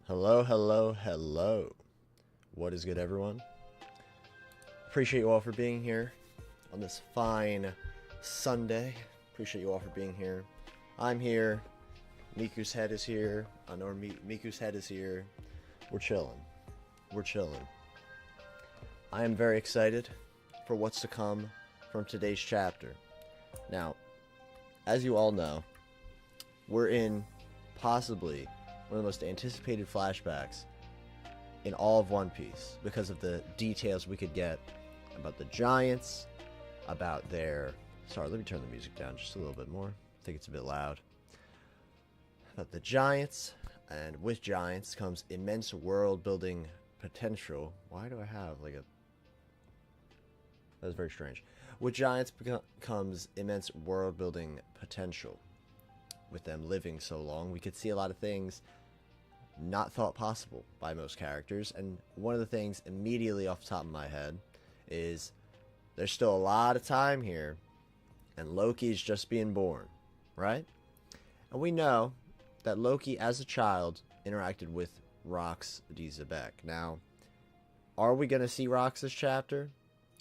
Hello, hello, hello. What is good, everyone? Appreciate you all for being here on this fine Sunday. Appreciate you all for being here. I'm here. Miku's head is here. I know Miku's head is here. We're chilling. We're chilling. I am very excited for what's to come from today's chapter. Now, as you all know, we're in possibly one of the most anticipated flashbacks in all of One Piece because of the details we could get about the giants, about their... Sorry, let me turn the music down just a little bit more. I think it's a bit loud. About the giants, and with giants comes immense world-building potential. Why do I have like a... That's very strange. With giants comes immense world-building potential. With them living so long, we could see a lot of things not thought possible by most characters. And one of the things immediately off the top of my head is there's still a lot of time here, and Loki's just being born, right? And we know that Loki, as a child, interacted with Rox de Xebec. Now, are we going to see Rox this chapter?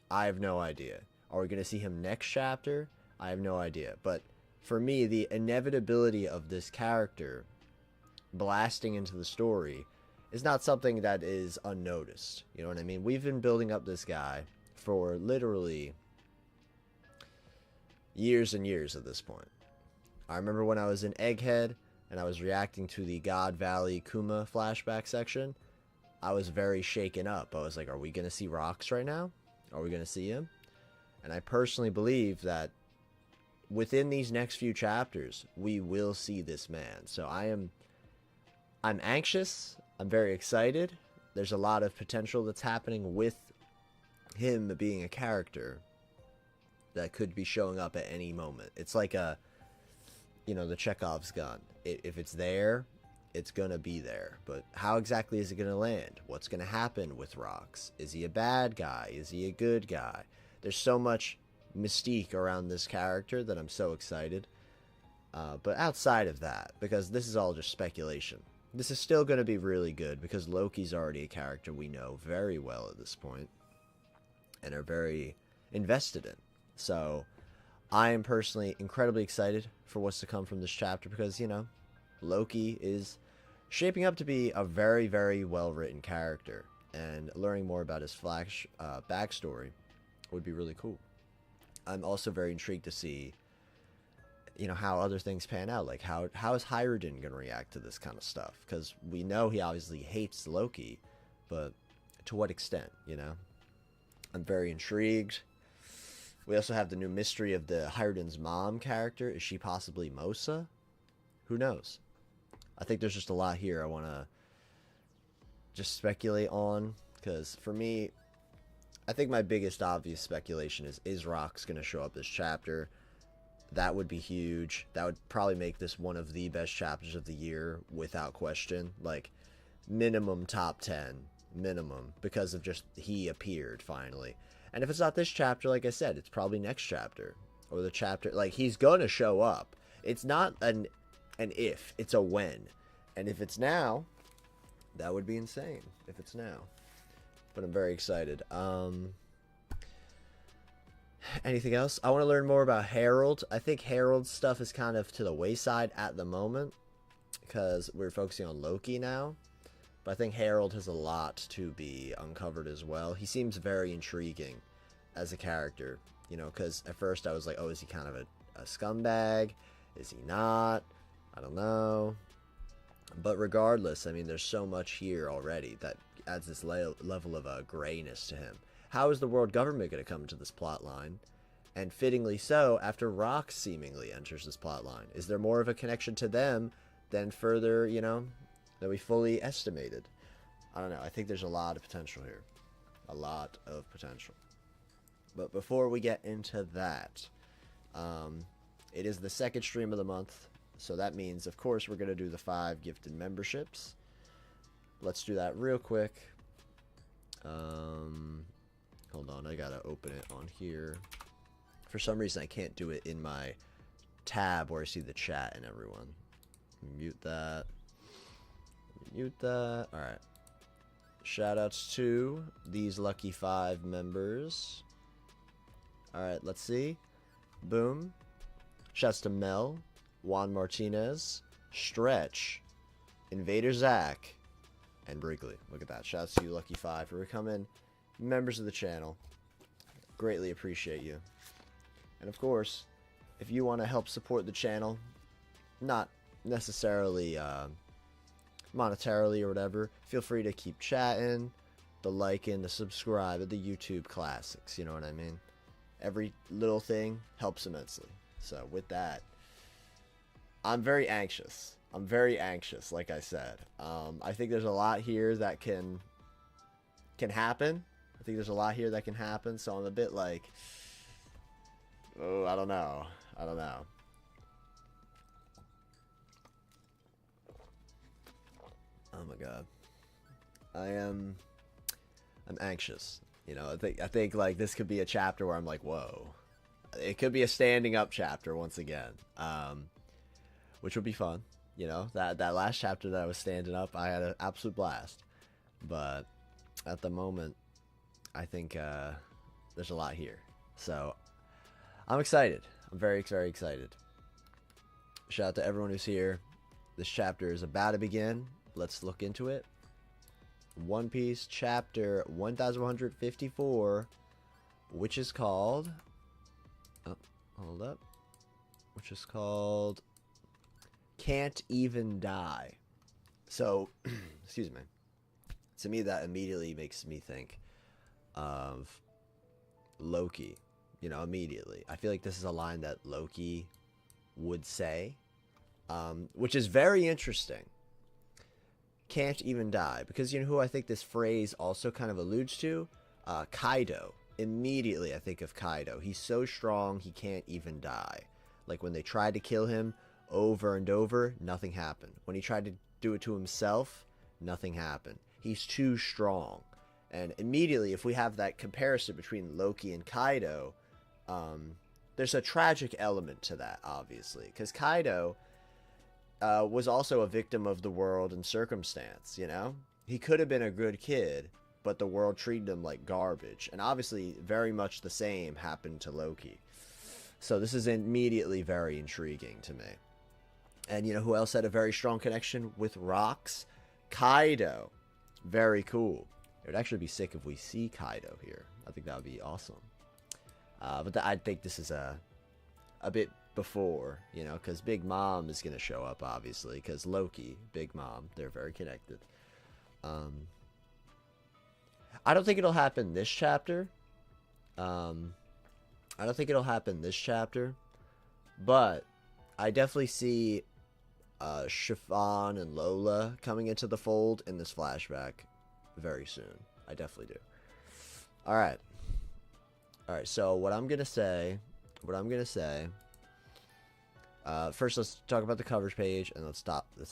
I have no idea. Are we going to see him next chapter? I have no idea. But for me, the inevitability of this character blasting into the story is not something that is unnoticed. You know what I mean? We've been building up this guy for literally years and years at this point. I remember when I was in Egghead and I was reacting to the God Valley Kuma flashback section, I was very shaken up. I was like, are we going to see Rox right now? Are we going to see him? And I personally believe that within these next few chapters, we will see this man. So I'm anxious. I'm very excited. There's a lot of potential that's happening with him being a character that could be showing up at any moment. It's like the Chekhov's gun. If it's there, it's going to be there. But how exactly is it going to land? What's going to happen with Rox? Is he a bad guy? Is he a good guy? There's so much mystique around this character that I'm so excited. But outside of that, because this is all just speculation, this is still going to be really good because Loki's already a character we know very well at this point and are very invested in. So I am personally incredibly excited for what's to come from this chapter because, Loki is shaping up to be a very, very well-written character, and learning more about his backstory would be really cool. I'm also very intrigued to see how other things pan out. Like, how is Hyrden going to react to this kind of stuff? Because we know he obviously hates Loki, but to what extent, I'm very intrigued. We also have the new mystery of the Hyrden's mom character. Is she possibly Mosa? Who knows? I think there's just a lot here I want to just speculate on, because for me, I think my biggest obvious speculation is Rox going to show up this chapter? That would be huge. That would probably make this one of the best chapters of the year without question. Like, minimum top 10. Minimum. Because of just he appeared finally. And if it's not this chapter, like I said, it's probably next chapter. Or the chapter... Like, he's going to show up. It's not an if. It's a when. And if it's now, that would be insane. If it's now. But I'm very excited. Anything else? I want to learn more about Harold. I think Harold's stuff is kind of to the wayside at the moment because we're focusing on Loki now. But I think Harold has a lot to be uncovered as well. He seems very intriguing as a character, because at first I was like, oh, is he kind of a scumbag? Is he not? I don't know. But regardless, I mean, there's so much here already that adds this level of grayness to him. How is the world government going to come into this plot line? And fittingly so, after Rox seemingly enters this plot line. Is there more of a connection to them than further, than we fully estimated? I don't know. I think there's a lot of potential here. A lot of potential. But before we get into that, it is the second stream of the month. So that means, of course, we're going to do the 5 gifted memberships. Let's do that real quick. Hold on, I gotta open it on here. For some reason, I can't do it in my tab where I see the chat and everyone. Mute that. Mute that. Alright. Shoutouts to these lucky 5 members. Alright, let's see. Boom. Shouts to Mel, Juan Martinez, Stretch, Invader Zach, and Brigley. Look at that. Shouts to you, Lucky 5, for becoming members of the channel. Greatly appreciate you. And of course, if you want to help support the channel, not necessarily monetarily or whatever, feel free to keep chatting, the liking, the subscribe, the YouTube classics. You know what I mean? Every little thing helps immensely. So with that, I'm very anxious. I'm very anxious, like I said. I think there's a lot here that can happen. I think there's a lot here that can happen. So I'm a bit like, oh, I don't know. I don't know. Oh my god. I'm anxious. You know, I think like this could be a chapter where I'm like, whoa. It could be a standing up chapter once again. Which would be fun. You know, that last chapter that I was standing up, I had an absolute blast. But at the moment, I think there's a lot here. So I'm excited. I'm very, very excited. Shout out to everyone who's here. This chapter is about to begin. Let's look into it. One Piece chapter 1154, which is called... Oh, hold up. Which is called... Can't Even Die. So, excuse me. To me, that immediately makes me think of Loki. You know, immediately. I feel like this is a line that Loki would say, which is very interesting. Can't even die. Because you know who I think this phrase also kind of alludes to? Kaido. Immediately I think of Kaido. He's so strong, he can't even die. Like when they tried to kill him over and over, nothing happened. When he tried to do it to himself, nothing happened. He's too strong. And immediately, if we have that comparison between Loki and Kaido, there's a tragic element to that, obviously. Because Kaido was also a victim of the world and circumstance, you know? He could have been a good kid, but the world treated him like garbage. And obviously, very much the same happened to Loki. So this is immediately very intriguing to me. And you know who else had a very strong connection with rocks? Kaido. Very cool. It would actually be sick if we see Kaido here. I think that would be awesome. But I think this is a bit before, you know, because Big Mom is going to show up, obviously, because Loki, Big Mom, they're very connected. I don't think it'll happen this chapter. I don't think it'll happen this chapter, but I definitely see Chiffon and Lola coming into the fold in this flashback very soon. I definitely do. All right. So what I'm gonna say. First, let's talk about the coverage page, and let's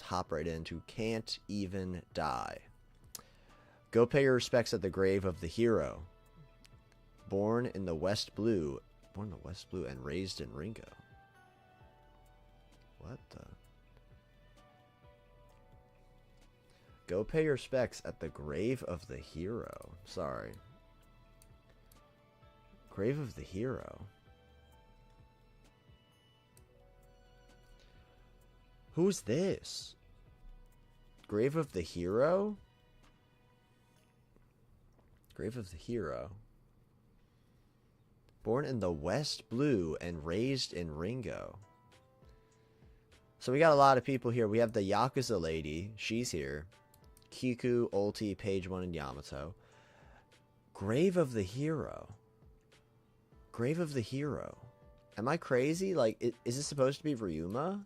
hop right into Can't Even Die. Go pay your respects at the grave of the hero. Born in the West Blue and raised in Ringo. What the? Go pay your respects at the grave of the hero. Sorry. Grave of the hero. Who's this? Grave of the hero? Grave of the hero. Born in the West Blue and raised in Ringo. So we got a lot of people here. We have the Yakuza lady. She's here. Kiku, Ulti, Page 1, and Yamato. Grave of the hero. Grave of the hero. Am I crazy? Like, is this supposed to be Ryuma?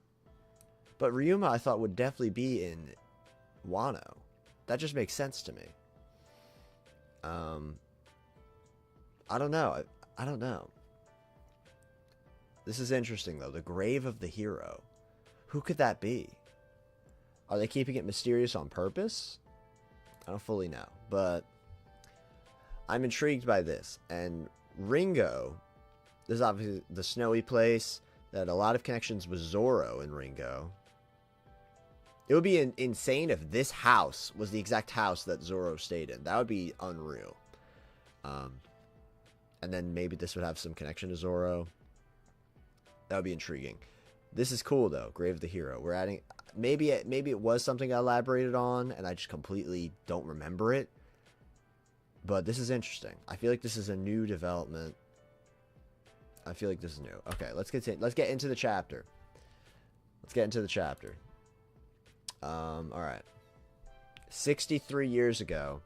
But Ryuma, I thought, would definitely be in Wano. That just makes sense to me. I don't know. I don't know. This is interesting, though. The grave of the hero. Who could that be? Are they keeping it mysterious on purpose? I don't fully know. But I'm intrigued by this. And Ringo, this is obviously the snowy place that had a lot of connections with Zoro in Ringo. It would be insane if this house was the exact house that Zoro stayed in. That would be unreal. And then maybe this would have some connection to Zoro. That would be intriguing. This is cool though. Grave of the Hero. We're adding. Maybe it was something I elaborated on, and I just completely don't remember it. But this is interesting. I feel like this is a new development. I feel like this is new. Okay, let's get into the chapter. Let's get into the chapter. All right. 63 years ago.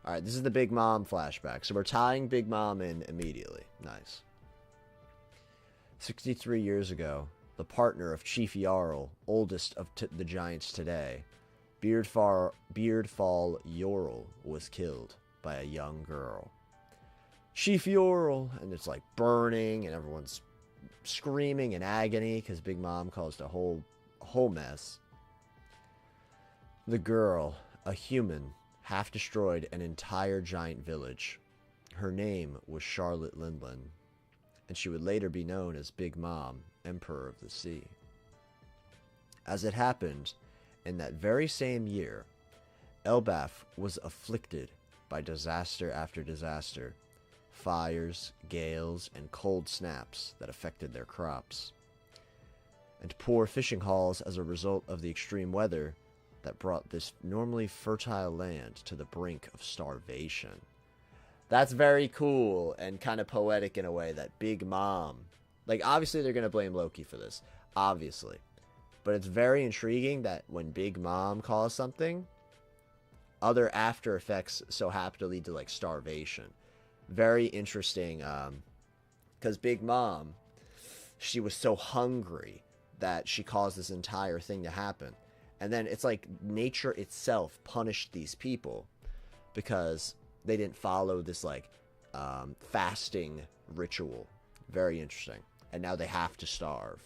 All right, this is the Big Mom flashback. So we're tying Big Mom in immediately. Nice. 63 years ago, the partner of Chief Jarl, oldest of the giants today, Beardfall Jarl, was killed by a young girl. Chief Jarl, and it's like burning, and everyone's screaming in agony because Big Mom caused a whole mess. The girl, a human, half destroyed an entire giant village. Her name was Charlotte Lindland, and she would later be known as Big Mom, Emperor of the Sea. As it happened, in that very same year, Elbaf was afflicted by disaster after disaster, fires, gales, and cold snaps that affected their crops, and poor fishing hauls as a result of the extreme weather that brought this normally fertile land to the brink of starvation. That's very cool and kind of poetic in a way that Big Mom... Like, obviously they're going to blame Loki for this. Obviously. But it's very intriguing that when Big Mom caused something, other after effects so happen to lead to, like, starvation. Very interesting, because Big Mom, she was so hungry that she caused this entire thing to happen. And then it's like nature itself punished these people because they didn't follow this, like, fasting ritual. Very interesting. And now they have to starve.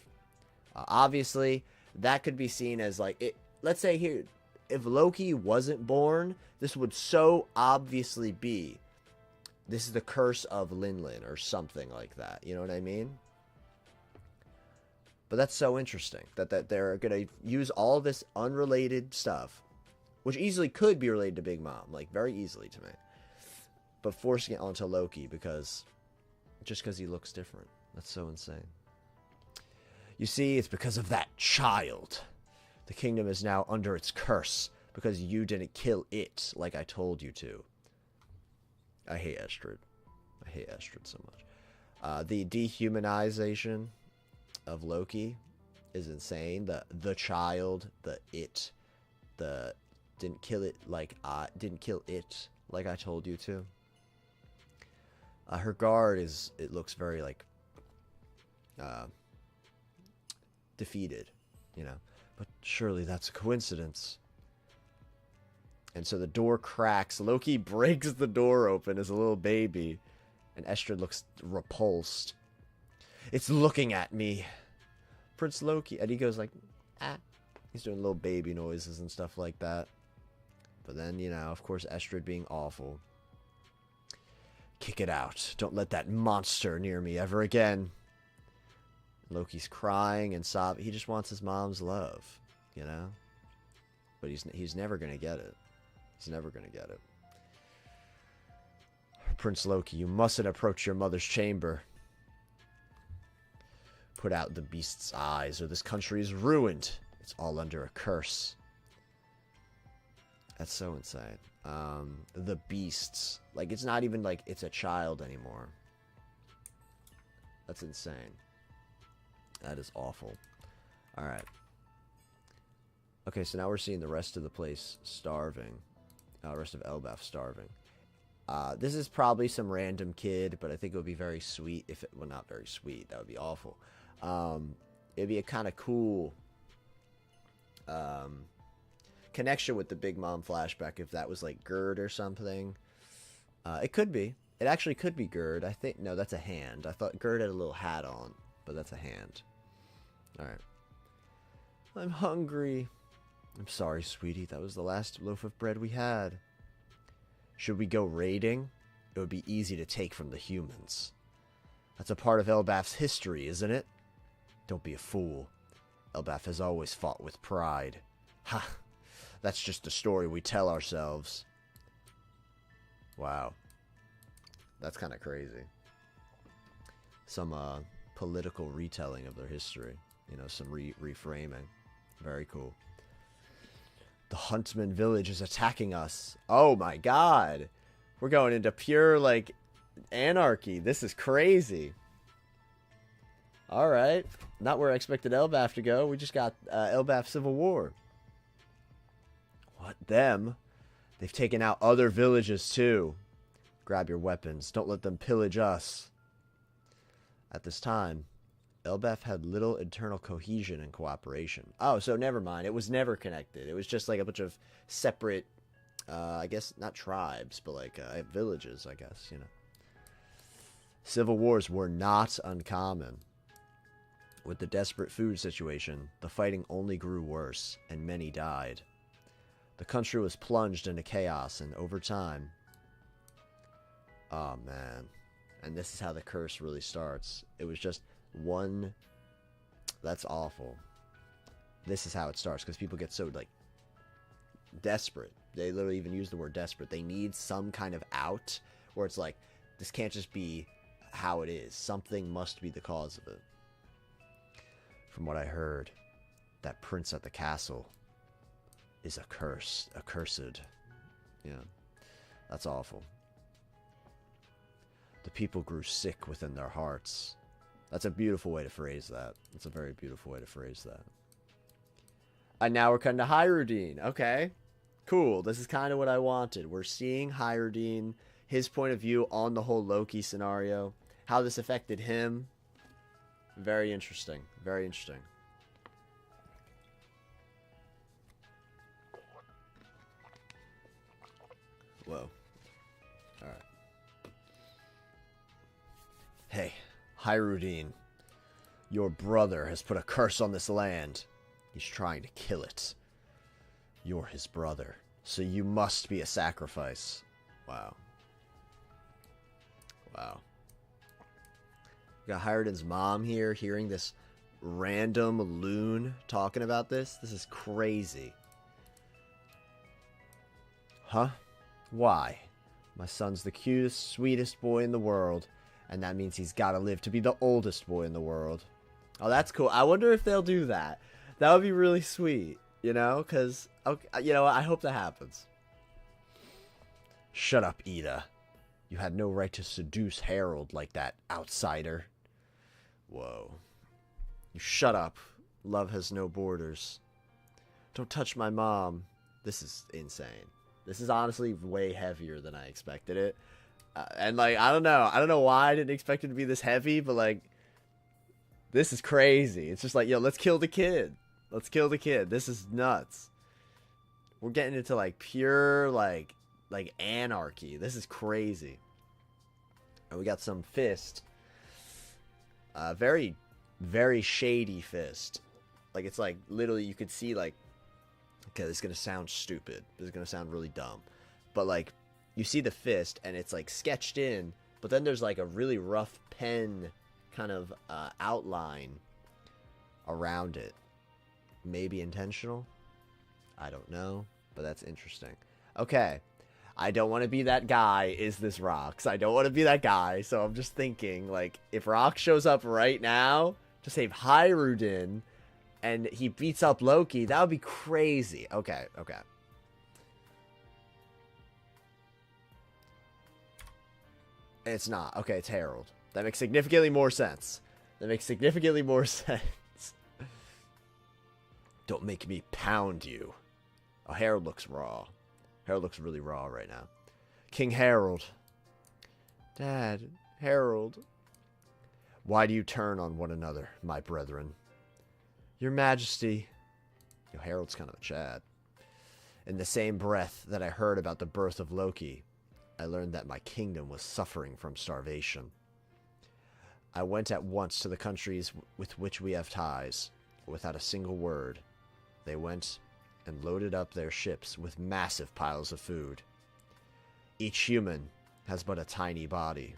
Obviously, that could be seen as, like, let's say here, if Loki wasn't born, this would so obviously be, this is the curse of Linlin or something like that. You know what I mean? But that's so interesting that they're going to use all this unrelated stuff, which easily could be related to Big Mom, like very easily to me, but forcing it onto Loki just because he looks different. That's so insane. You see, it's because of that child. The kingdom is now under its curse because you didn't kill it like I told you to. I hate Estrid. I hate Estrid so much. The dehumanization of Loki is insane. The child, the didn't kill it like I told you to. Her guard it looks very like defeated, you know. But surely that's a coincidence. And so the door cracks. Loki breaks the door open as a little baby, and Estrid looks repulsed. It's looking at me, Prince Loki. And he goes like, ah. He's doing little baby noises and stuff like that. But then, you know, of course, Estrid being awful. Kick it out. Don't let that monster near me ever again. Loki's crying and sobbing. He just wants his mom's love, you know? But he's never going to get it. He's never going to get it. Prince Loki, you mustn't approach your mother's chamber. Put out the beast's eyes, or this country is ruined. It's all under a curse. That's so insane. The beasts. Like, it's not even like it's a child anymore. That's insane. That is awful. Alright. Okay, so now we're seeing the rest of the place starving. Rest of Elbaf starving. This is probably some random kid, but I think it would be very sweet if it... Well, not very sweet. That would be awful. It'd be a kind of cool connection with the Big Mom flashback if that was like Gerd or something. It could be. It actually could be Gerd. I think... No, that's a hand. I thought Gerd had a little hat on, but that's a hand. Alright. I'm hungry. I'm sorry, sweetie. That was the last loaf of bread we had. Should we go raiding? It would be easy to take from the humans. That's a part of Elbaf's history, isn't it? Don't be a fool. Elbaf has always fought with pride. Ha! That's just the story we tell ourselves. Wow. That's kind of crazy. Some political retelling of their history. You know, some reframing. Very cool. The Huntsman village is attacking us. Oh my god. We're going into pure, like, anarchy. This is crazy. Alright. Not where I expected Elbaf to go. We just got Elbaf Civil War. What? Them? They've taken out other villages too. Grab your weapons. Don't let them pillage us. At this time, Elbaf had little internal cohesion and cooperation. Oh, so never mind. It was never connected. It was just like a bunch of separate, I guess, not tribes, but like villages, I guess, you know. Civil wars were not uncommon. With the desperate food situation, the fighting only grew worse, and many died. The country was plunged into chaos, and over time... Oh, man. And this is how the curse really starts. It was just one... That's awful. This is how it starts, because people get so, like, desperate. They literally even use the word desperate. They need some kind of out, where it's like, this can't just be how it is. Something must be the cause of it. From what I heard, that prince at the castle is accursed. Yeah, that's awful. The people grew sick within their hearts. That's a beautiful way to phrase that. That's a very beautiful way to phrase that. And now we're cutting to Hyrudine. Okay, cool. This is kind of what I wanted. We're seeing Hyrudine, his point of view on the whole Loki scenario, how this affected him. Very interesting. Very interesting. Whoa. Alright. Hey, Hyrudine. Your brother has put a curse on this land. He's trying to kill it. You're his brother, so you must be a sacrifice. Wow. Wow. Got Hyrudine's mom here, hearing this random loon talking about this. This is crazy. Huh? Why? My son's the cutest, sweetest boy in the world, and that means he's got to live to be the oldest boy in the world. Oh, that's cool. I wonder if they'll do that. That would be really sweet, you know? Because, you know, I hope that happens. Shut up, Ida. You had no right to seduce Harold like that, outsider. Whoa. You shut up. Love has no borders. Don't touch my mom. This is insane. This is honestly way heavier than I expected it. And, like, I don't know. I don't know why I didn't expect it to be this heavy, but, like, this is crazy. It's just like, yo, let's kill the kid. Let's kill the kid. This is nuts. We're getting into, like, pure, like anarchy. This is crazy. And we got some fist. Very, very shady fist. Like, it's like, literally, you could see, like, okay, this is going to sound stupid. This is going to sound really dumb. But, like, you see the fist, and it's, like, sketched in, but then there's, like, a really rough pen kind of outline around it. Maybe intentional? I don't know, but that's interesting. Okay. I don't want to be that guy, is this Rox? I don't want to be that guy, so I'm just thinking, like, if Rox shows up right now to save Hyrudine, and he beats up Loki, that would be crazy. Okay, okay. It's not. Okay, it's Harold. That makes significantly more sense. That makes significantly more sense. Don't make me pound you. Oh, Harold looks raw. Harold looks really raw right now. King Harold. Dad, Harold. Why do you turn on one another, my brethren? Your Majesty. Yo, Harold's kind of a Chad. In the same breath that I heard about the birth of Loki, I learned that my kingdom was suffering from starvation. I went at once to the countries with which we have ties. Without a single word, they went and loaded up their ships with massive piles of food. Each human has but a tiny body,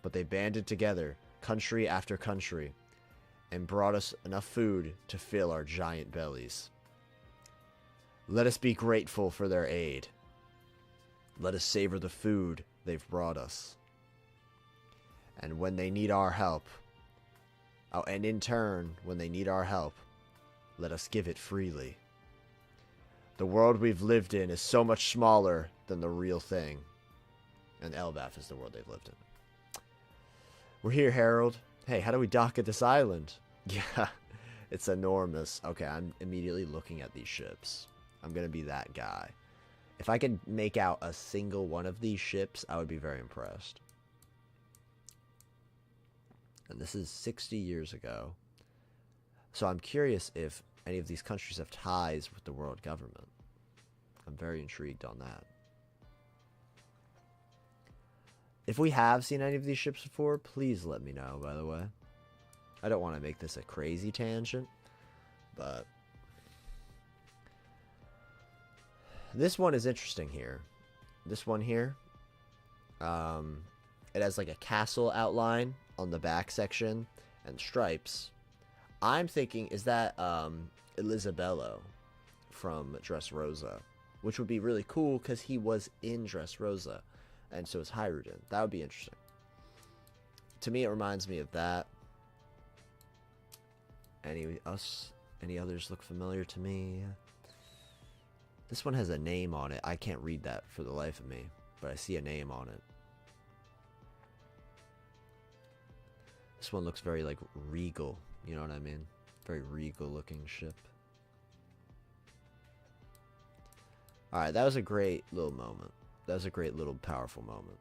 but they banded together, country after country, and brought us enough food to fill our giant bellies. Let us be grateful for their aid. Let us savor the food they've brought us. And when they need our help, oh, and in turn, when they need our help, let us give it freely. The world we've lived in is so much smaller than the real thing. And Elbaf is the world they've lived in. We're here, Harold. Hey, how do we dock at this island? Yeah, it's enormous. Okay, I'm immediately looking at these ships. I'm going to be that guy. If I could make out a single one of these ships, I would be very impressed. And this is 60 years ago. So I'm curious if any of these countries have ties with the world government. I'm very intrigued on that. If we have seen any of these ships before, please let me know, by the way. I don't want to make this a crazy tangent, but this one is interesting here. This one here, it has like a castle outline on the back section and stripes. I'm thinking, is that Elisabello from Dressrosa, which would be really cool because he was in Dressrosa, and so is Hyrule. That would be interesting. To me, it reminds me of that. Any others look familiar to me? This one has a name on it. I can't read that for the life of me, but I see a name on it. This one looks very like regal. You know what I mean? Very regal looking ship. Alright, that was a great little moment. That was a great little powerful moment.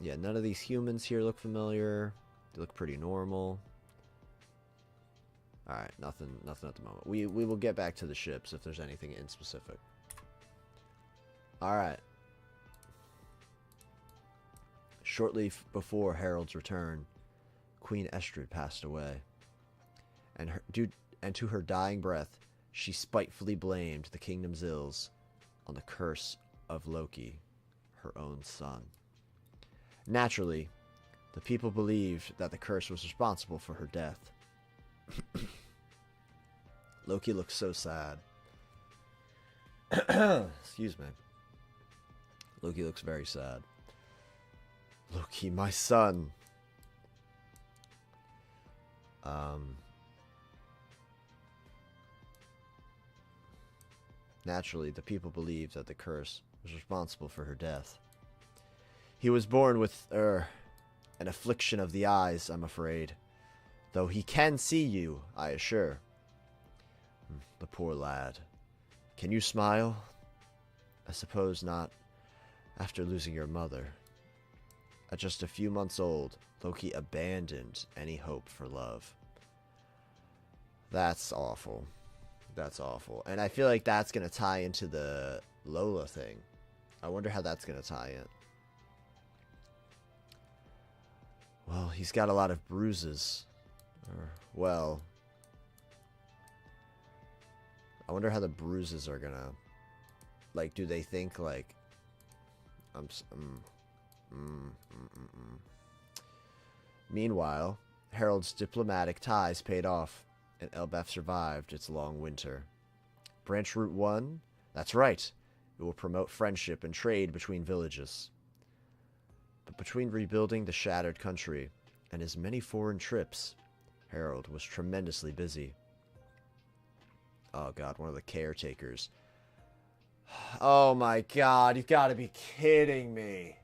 Yeah, none of these humans here look familiar. They look pretty normal. Alright, nothing at the moment. We will get back to the ships if there's anything in specific. Alright. Shortly before Harold's return, Queen Estrid passed away. And to her dying breath, she spitefully blamed the kingdom's ills on the curse of Loki, her own son. Naturally, the people believed that the curse was responsible for her death. Loki looks so sad. Excuse me. Loki looks very sad. Loki, my son. Naturally, the people believed that the curse was responsible for her death. He was born with, an affliction of the eyes, I'm afraid. Though he can see you, I assure. The poor lad. Can you smile? I suppose not, after losing your mother. At just a few months old, Loki abandoned any hope for love. That's awful. That's awful. And I feel like that's going to tie into the Lola thing. I wonder how that's going to tie in. Well, he's got a lot of bruises. Well, I wonder how the bruises are going to... Like, do they think, like... Meanwhile, Harold's diplomatic ties paid off, and Elbaf survived its long winter. Branch Route 1? That's right. It will promote friendship and trade between villages. But between rebuilding the shattered country and his many foreign trips, Harold was tremendously busy. Oh god, one of the caretakers. Oh my god, you've got to be kidding me.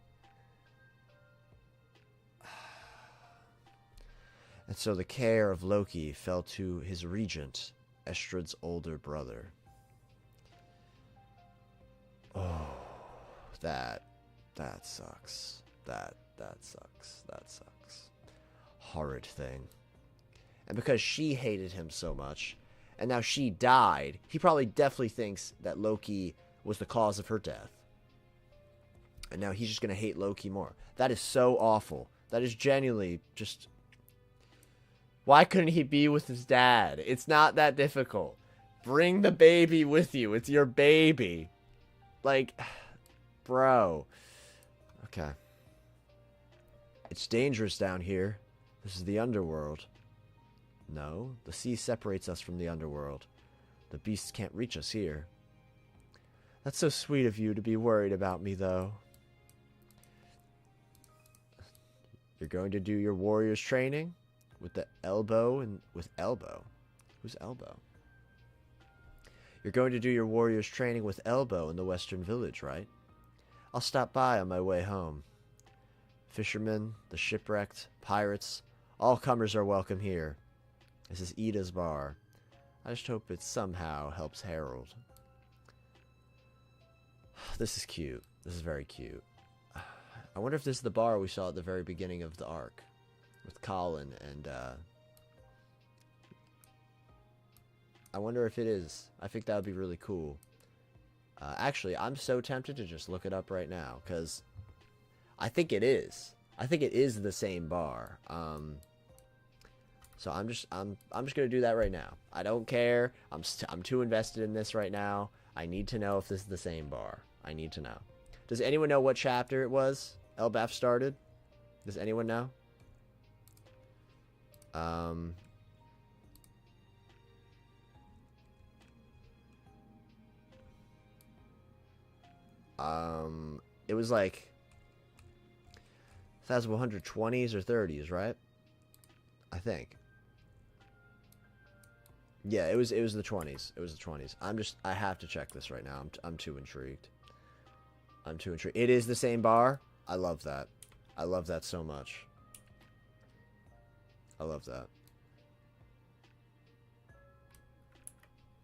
And so the care of Loki fell to his regent, Estrid's older brother. Oh, that sucks. That sucks. That sucks. Horrid thing. And because she hated him so much, and now she died, he probably definitely thinks that Loki was the cause of her death. And now he's just going to hate Loki more. That is so awful. That is genuinely just... Why couldn't he be with his dad? It's not that difficult. Bring the baby with you. It's your baby. Like, bro. Okay. It's dangerous down here. This is the underworld. No, the sea separates us from the underworld. The beasts can't reach us here. That's so sweet of you to be worried about me, though. You're going to do your warrior's training with the elbow and with elbow. Who's elbow? You're going to do your warrior's training with elbow in the western village, right? I'll stop by on my way home. Fishermen, the shipwrecked, pirates, all comers are welcome here. This is Ida's bar. I just hope it somehow helps Harold. This is cute. This is very cute. I wonder if this is the bar we saw at the very beginning of the arc. With Colin and, I wonder if it is. I think that would be really cool. Actually, I'm so tempted to just look it up right now, because I think it is. I think it is the same bar. So I'm just gonna do that right now. I don't care. I'm too invested in this right now. I need to know if this is the same bar. I need to know. Does anyone know what chapter it was Elbaf started? Does anyone know? It was like 1120s or 30s, right? I think. Yeah, it was the 20s. It was the 20s. I have to check this right now. I'm too intrigued. I'm too intrigued. It is the same bar. I love that. I love that so much. I love that.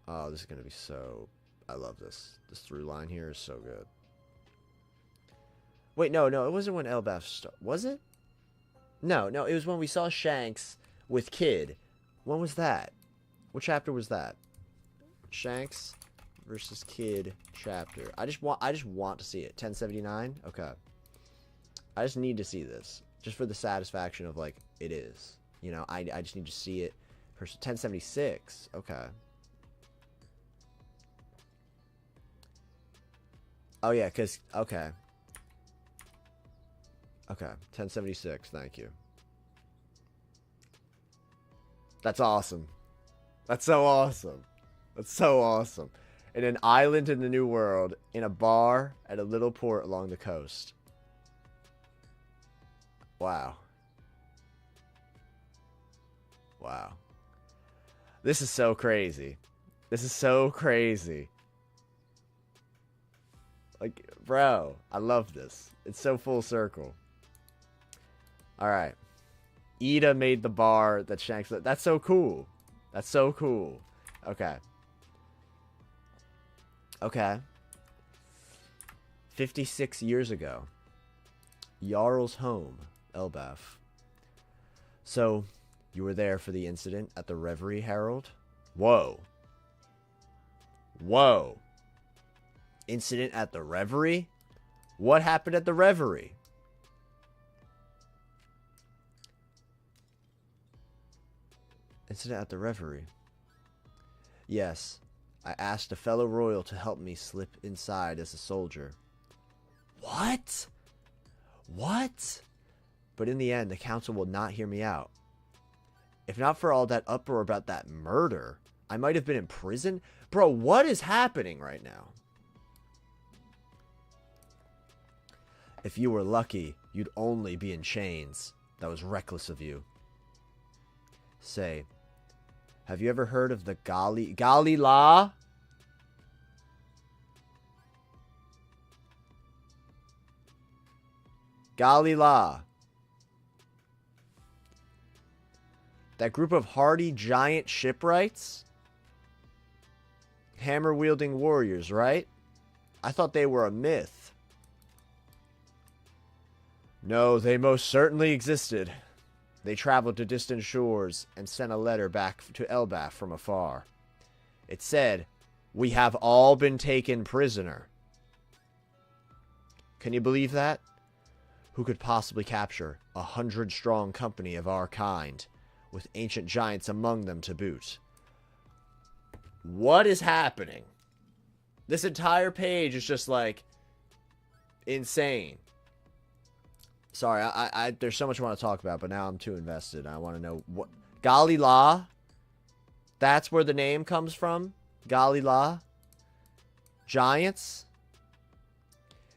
Oh, this is gonna be so... I love this. This through line here is so good. Wait, no, it wasn't when Elbaf started. Was it? No, it was when we saw Shanks with Kid. When was that? What chapter was that? Shanks versus Kid chapter. I just want to see it. 1079? Okay. I just need to see this. Just for the satisfaction of, like, it is. You know, I just need to see it. 1076. Okay. Oh, yeah, because... Okay. Okay. 1076. Thank you. That's awesome. That's so awesome. That's so awesome. In an island in the New World, in a bar at a little port along the coast. Wow. Wow. This is so crazy. This is so crazy. Like, bro, I love this. It's so full circle. Alright. Ida made the bar that Shanks... That's so cool. That's so cool. Okay. Okay. 56 years ago. Jarl's home, Elbaf. So, you were there for the incident at the Reverie, Harold? Whoa. Whoa. Incident at the Reverie? What happened at the Reverie? Incident at the Reverie. Yes, I asked a fellow royal to help me slip inside as a soldier. What? What? But in the end, the council will not hear me out. If not for all that uproar about that murder, I might have been in prison. Bro, what is happening right now? If you were lucky, you'd only be in chains. That was reckless of you. Say, have you ever heard of the Gali Law? Gali Law. That group of hardy giant shipwrights? Hammer-wielding warriors, right? I thought they were a myth. No, they most certainly existed. They traveled to distant shores and sent a letter back to Elbaf from afar. It said, "We have all been taken prisoner." Can you believe that? Who could possibly capture 100-strong company of our kind, with ancient giants among them to boot? What is happening? This entire page is just like insane. Sorry, there's so much I want to talk about, but now I'm too invested. I want to know what... Galila? That's where the name comes from? Galila? Giants?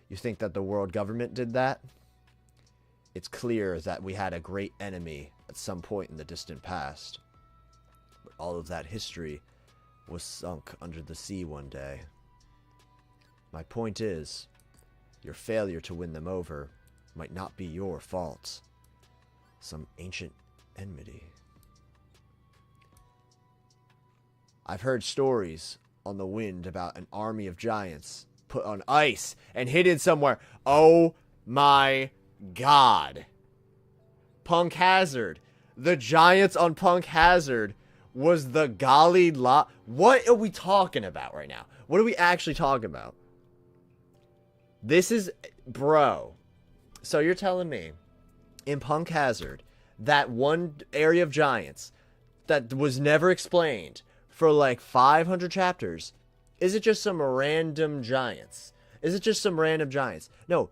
You think that the world government did that? It's clear that we had a great enemy at some point in the distant past. But all of that history was sunk under the sea one day. My point is, your failure to win them over might not be your fault. Some ancient enmity. I've heard stories on the wind about an army of giants put on ice and hidden somewhere. Oh my god. Punk Hazard. The giants on Punk Hazard was the Gali La. What are we talking about right now? What are we actually talking about? This is, bro. So you're telling me in Punk Hazard, that one area of giants that was never explained for like 500 chapters, is it just some random giants? Is it just some random giants? No,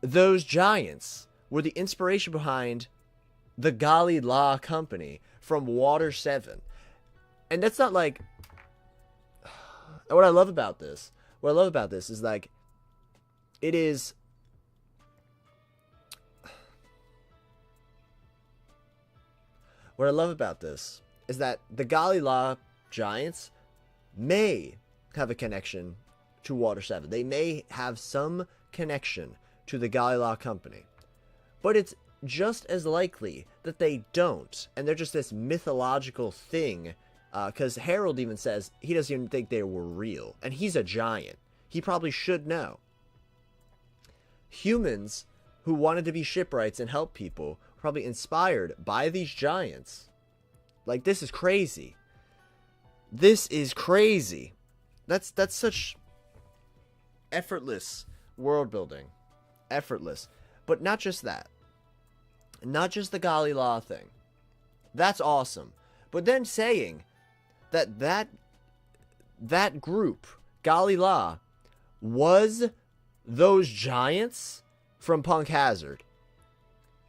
those giants were the inspiration behind the Gali La Company from Water 7. And that's not like... What I love about this is like, it is... What I love about this is that the Gali La giants may have a connection to Water 7. They may have some connection to the Gali La Company. But it's just as likely that they don't. And they're just this mythological thing. Because Harold even says he doesn't even think they were real. And he's a giant. He probably should know. Humans who wanted to be shipwrights and help people were probably inspired by these giants. Like, this is crazy. This is crazy. That's such effortless world building. Effortless. But not just that. Not just the Gali La thing. That's awesome. But then saying that group, Gali La, was those giants from Punk Hazard.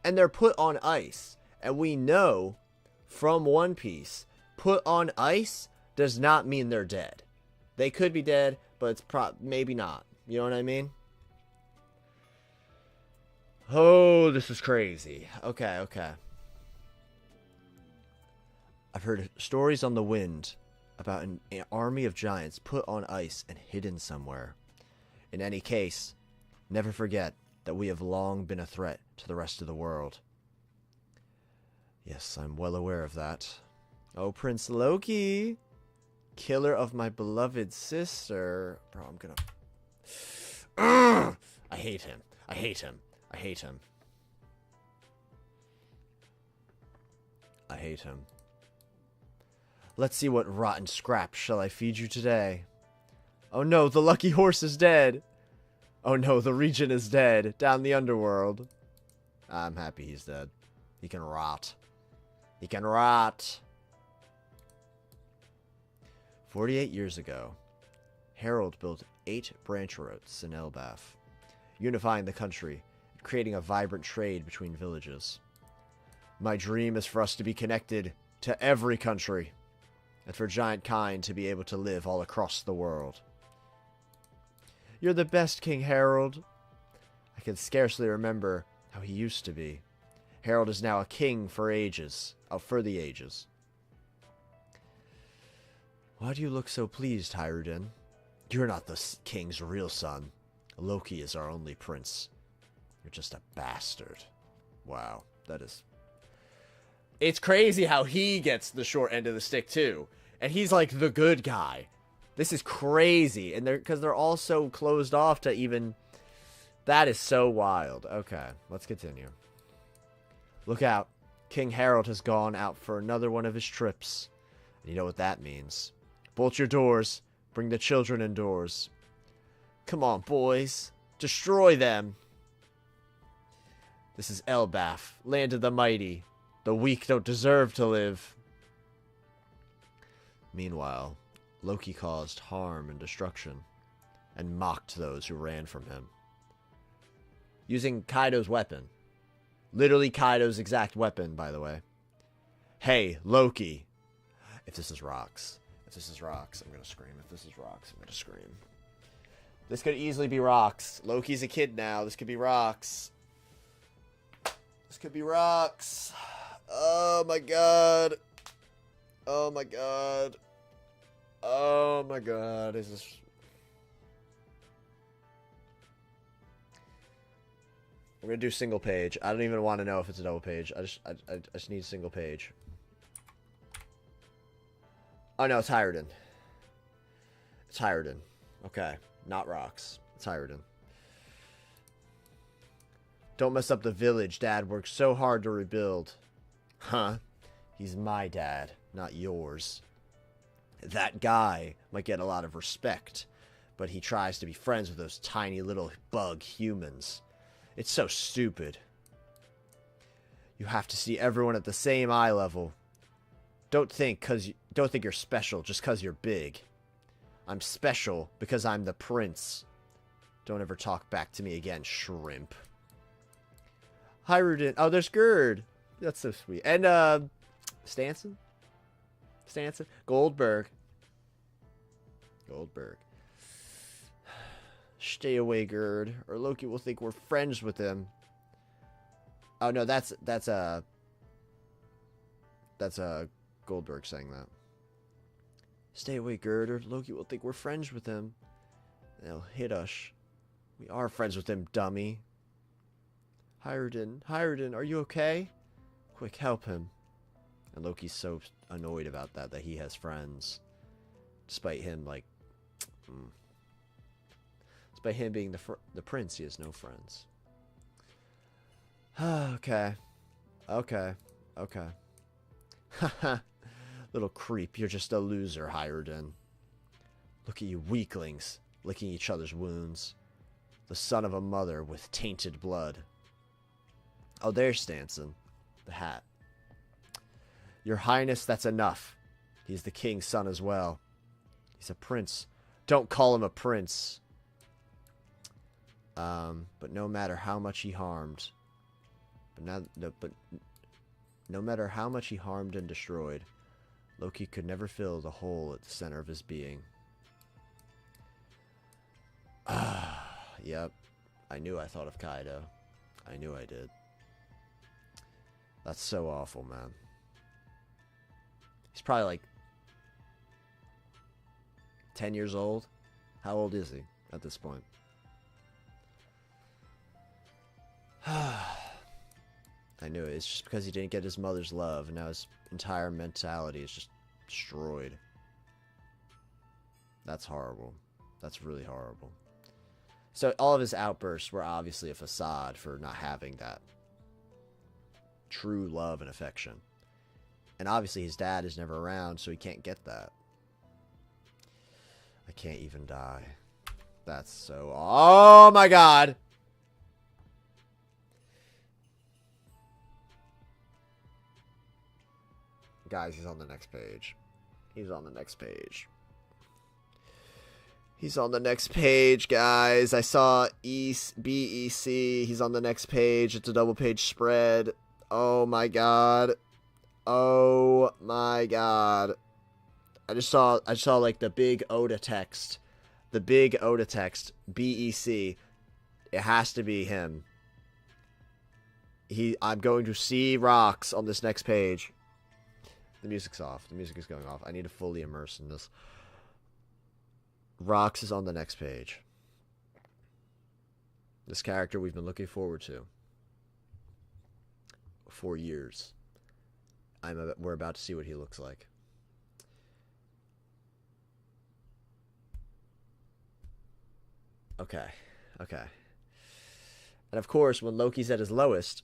And they're put on ice. And we know from One Piece, put on ice does not mean they're dead. They could be dead, but it's maybe not. You know what I mean? Oh, this is crazy. Okay. I've heard stories on the wind about an army of giants put on ice and hidden somewhere. In any case, never forget that we have long been a threat to the rest of the world. Yes, I'm well aware of that. Oh, Prince Loki! Killer of my beloved sister. Bro, I'm gonna... Ugh! I hate him. I hate him. I hate him. I hate him. Let's see what rotten scrap shall I feed you today. Oh no, the lucky horse is dead. Oh no, the regent is dead. Down the underworld. I'm happy he's dead. He can rot. He can rot. 48 years ago, Harold built 8 branch roads in Elbaf, unifying the country and creating a vibrant trade between villages. My dream is for us to be connected to every country, and for giant kind to be able to live all across the world. You're the best, King Harold. I can scarcely remember how he used to be. Harold is now a king for ages. For the ages. Why do you look so pleased, Hyruden? You're not the king's real son. Loki is our only prince. You're just a bastard. Wow, that is... It's crazy how he gets the short end of the stick, too. And he's like the good guy. This is crazy. And because they're all so closed off to even... That is so wild. Okay, let's continue. Look out. King Harold has gone out for another one of his trips. And you know what that means. Bolt your doors. Bring the children indoors. Come on, boys. Destroy them. This is Elbaf, land of the mighty. The weak don't deserve to live. Meanwhile, Loki caused harm and destruction, and mocked those who ran from him. Using Kaido's weapon. Literally Kaido's exact weapon, by the way. Hey, Loki. If this is rocks. If this is rocks, I'm gonna scream. If this is rocks, I'm gonna scream. This could easily be rocks. Loki's a kid now. This could be rocks. This could be rocks. Oh my god. Oh my god. Oh my god. Is this... We're gonna do single page. I don't even want to know if it's a double page. I just need a single page. Oh no, it's Hiredin. It's Hiredin. Okay, not rocks. It's Hiredin. Don't mess up the village. Dad worked so hard to rebuild. Huh? He's my dad, not yours. That guy might get a lot of respect, but he tries to be friends with those tiny little bug humans. It's so stupid. You have to see everyone at the same eye level. Don't think you're special just because you're big. I'm special because I'm the prince. Don't ever talk back to me again, shrimp. Hiredin. Oh, there's Gerd. That's so sweet. And Stanson? Goldberg. Stay away, Gerd, or Loki will think we're friends with him. Oh no, that's Goldberg saying that. Stay away, Gerd, or Loki will think we're friends with him. They'll hit us. We are friends with him, dummy. Hiredin, are you okay? Quick, help him. And Loki's so annoyed about that he has friends. Despite him, like... Despite him being the prince, he has no friends. Okay. Haha. Little creep, you're just a loser, Hiredin. Look at you weaklings, licking each other's wounds. The son of a mother with tainted blood. Oh, there's Stanson. The hat. Your Highness, that's enough. He's the king's son as well. He's a prince. Don't call him a prince. But no matter how much he harmed... But no matter how much he harmed and destroyed, Loki could never fill the hole at the center of his being. Yep. I knew I thought of Kaido. I knew I did. That's so awful, man. He's probably like 10 years old. How old is he at this point? I knew it. It's just because he didn't get his mother's love, and now his entire mentality is just destroyed. That's horrible. That's really horrible. So all of his outbursts were obviously a facade for not having that true love and affection. And obviously his dad is never around, so he can't get that. I can't even die. That's so... Oh my god! Guys, he's on the next page. He's on the next page. He's on the next page, guys. I saw BEC. He's on the next page. It's a double page spread. Oh my god. Oh my god. I just saw like the big Oda text. The big Oda text. BEC. It has to be him. I'm going to see rocks on this next page. The music's off. The music is going off. I need to fully immerse in this. Rocks is on the next page. This character we've been looking forward to for years. We're about to see what he looks like. Okay. And of course, when Loki's at his lowest,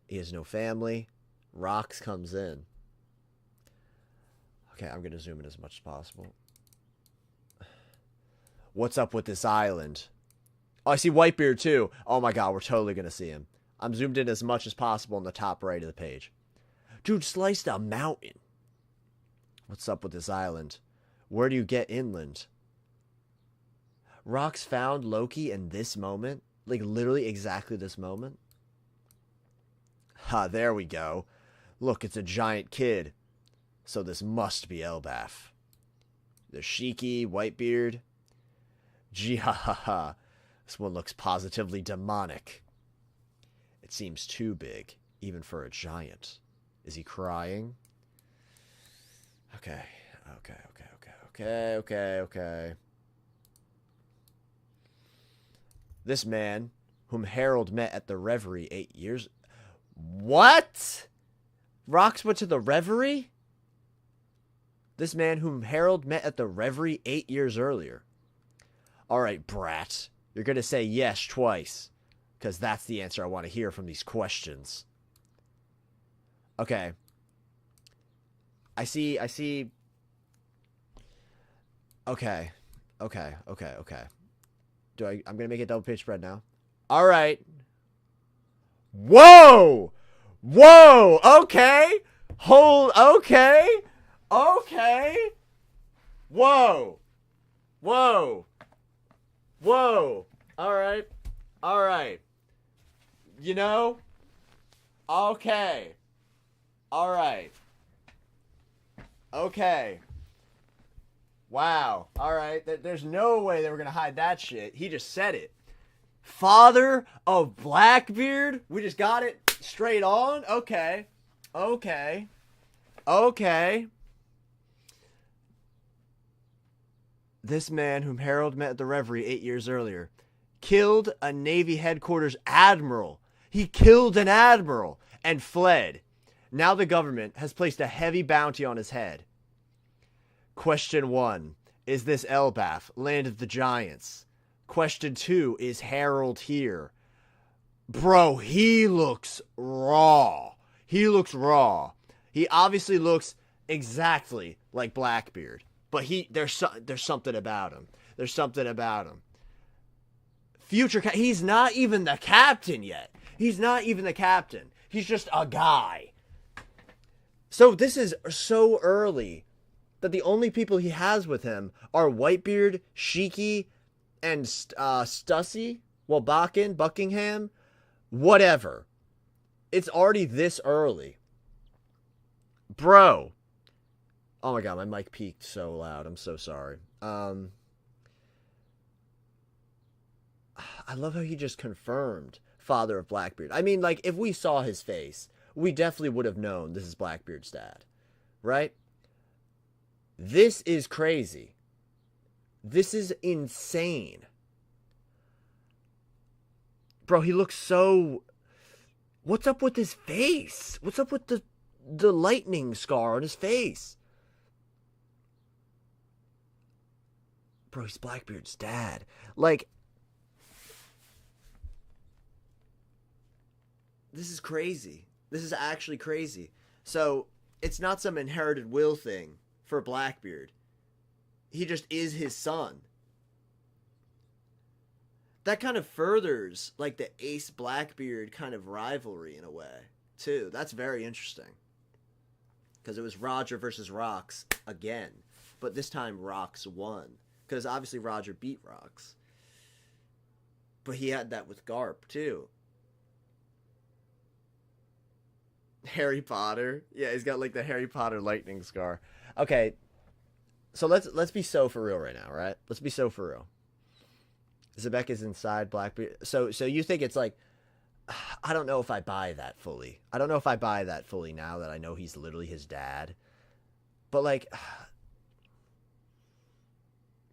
he has no family. Rocks comes in. Okay, I'm going to zoom in as much as possible. What's up with this island? Oh, I see Whitebeard too. Oh my god, we're totally going to see him. I'm zoomed in as much as possible on the top right of the page. Dude, sliced a mountain. What's up with this island? Where do you get inland? Rocks found Loki in this moment. Like, literally exactly this moment. Ha, there we go. Look, it's a giant kid. So this must be Elbaf. The Shiki, Whitebeard. Gee ha ha ha. This one looks positively demonic. It seems too big, even for a giant. Is he crying? Okay. This man, whom Harold met at the Reverie 8 years... What? Rox went to the Reverie? This man whom Harold met at the Reverie 8 years earlier. Alright, brat. You're gonna say yes twice. Because that's the answer I want to hear from these questions. Okay. I see... Okay. I'm gonna make it double page spread now. Alright. Whoa! Okay! Okay! Whoa! Alright. You know? Okay. Alright. Okay. Wow. Alright. There's no way they were gonna hide that shit. He just said it. Father of Blackbeard? We just got it straight on? Okay. This man, whom Harold met at the Reverie 8 years earlier, killed a Navy headquarters admiral. He killed an admiral and fled. Now the government has placed a heavy bounty on his head. Question 1. Is this Elbaf, land of the giants? Question 2. Is Harold here? Bro, he looks raw. He obviously looks exactly like Blackbeard. But there's something about him. He's not even the captain yet. He's just a guy. So this is so early that the only people he has with him are Whitebeard, Shiki, and Stussy, Buckingham, whatever. It's already this early. Bro. Oh my god, my mic peaked so loud. I'm so sorry. I love how he just confirmed father of Blackbeard. I mean, like, if we saw his face, we definitely would have known this is Blackbeard's dad. Right? This is crazy. This is insane. Bro, he looks so... What's up with his face? What's up with the lightning scar on his face? Bro, he's Blackbeard's dad. Like... This is crazy. This is actually crazy. So, it's not some inherited will thing for Blackbeard. He just is his son. That kind of furthers, like, the Ace Blackbeard kind of rivalry in a way, too. That's very interesting. Because it was Roger versus Rox again. But this time, Rox won. Because obviously Roger beat Rox. But he had that with Garp, too. Harry Potter. Yeah, he's got, like, the Harry Potter lightning scar. Okay, so let's be so for real right now, right? Let's be so for real. Xebec is inside Blackbeard. So you think it's like... I don't know if I buy that fully. now that I know he's literally his dad. But, like...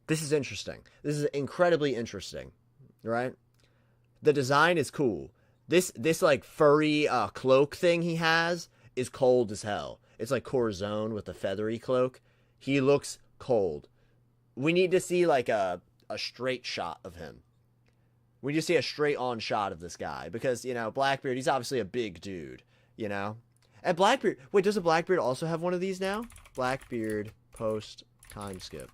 This is interesting. This is incredibly interesting, right? The design is cool. This like furry cloak thing he has is cold as hell. It's like Corazon with the feathery cloak. He looks cold. We need to see like a straight shot of him. We just see a straight on shot of this guy because, you know, Blackbeard, he's obviously a big dude, you know? And Blackbeard, wait, does a Blackbeard also have one of these now? Blackbeard post time skip.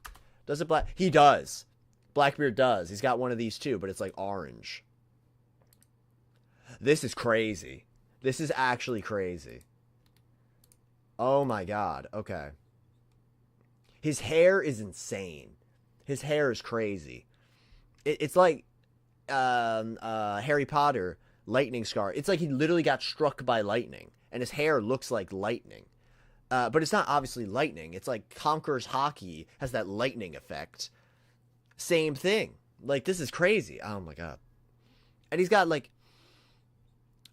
Does it he does. Blackbeard does. He's got one of these too, but it's like orange. This is crazy. This is actually crazy. Oh my god. Okay. His hair is insane. His hair is crazy. It's like Harry Potter lightning scar. It's like he literally got struck by lightning, and his hair looks like lightning. But it's not obviously lightning. It's like Conqueror's hockey has that lightning effect. Same thing. Like, this is crazy. Oh my god. And he's got like,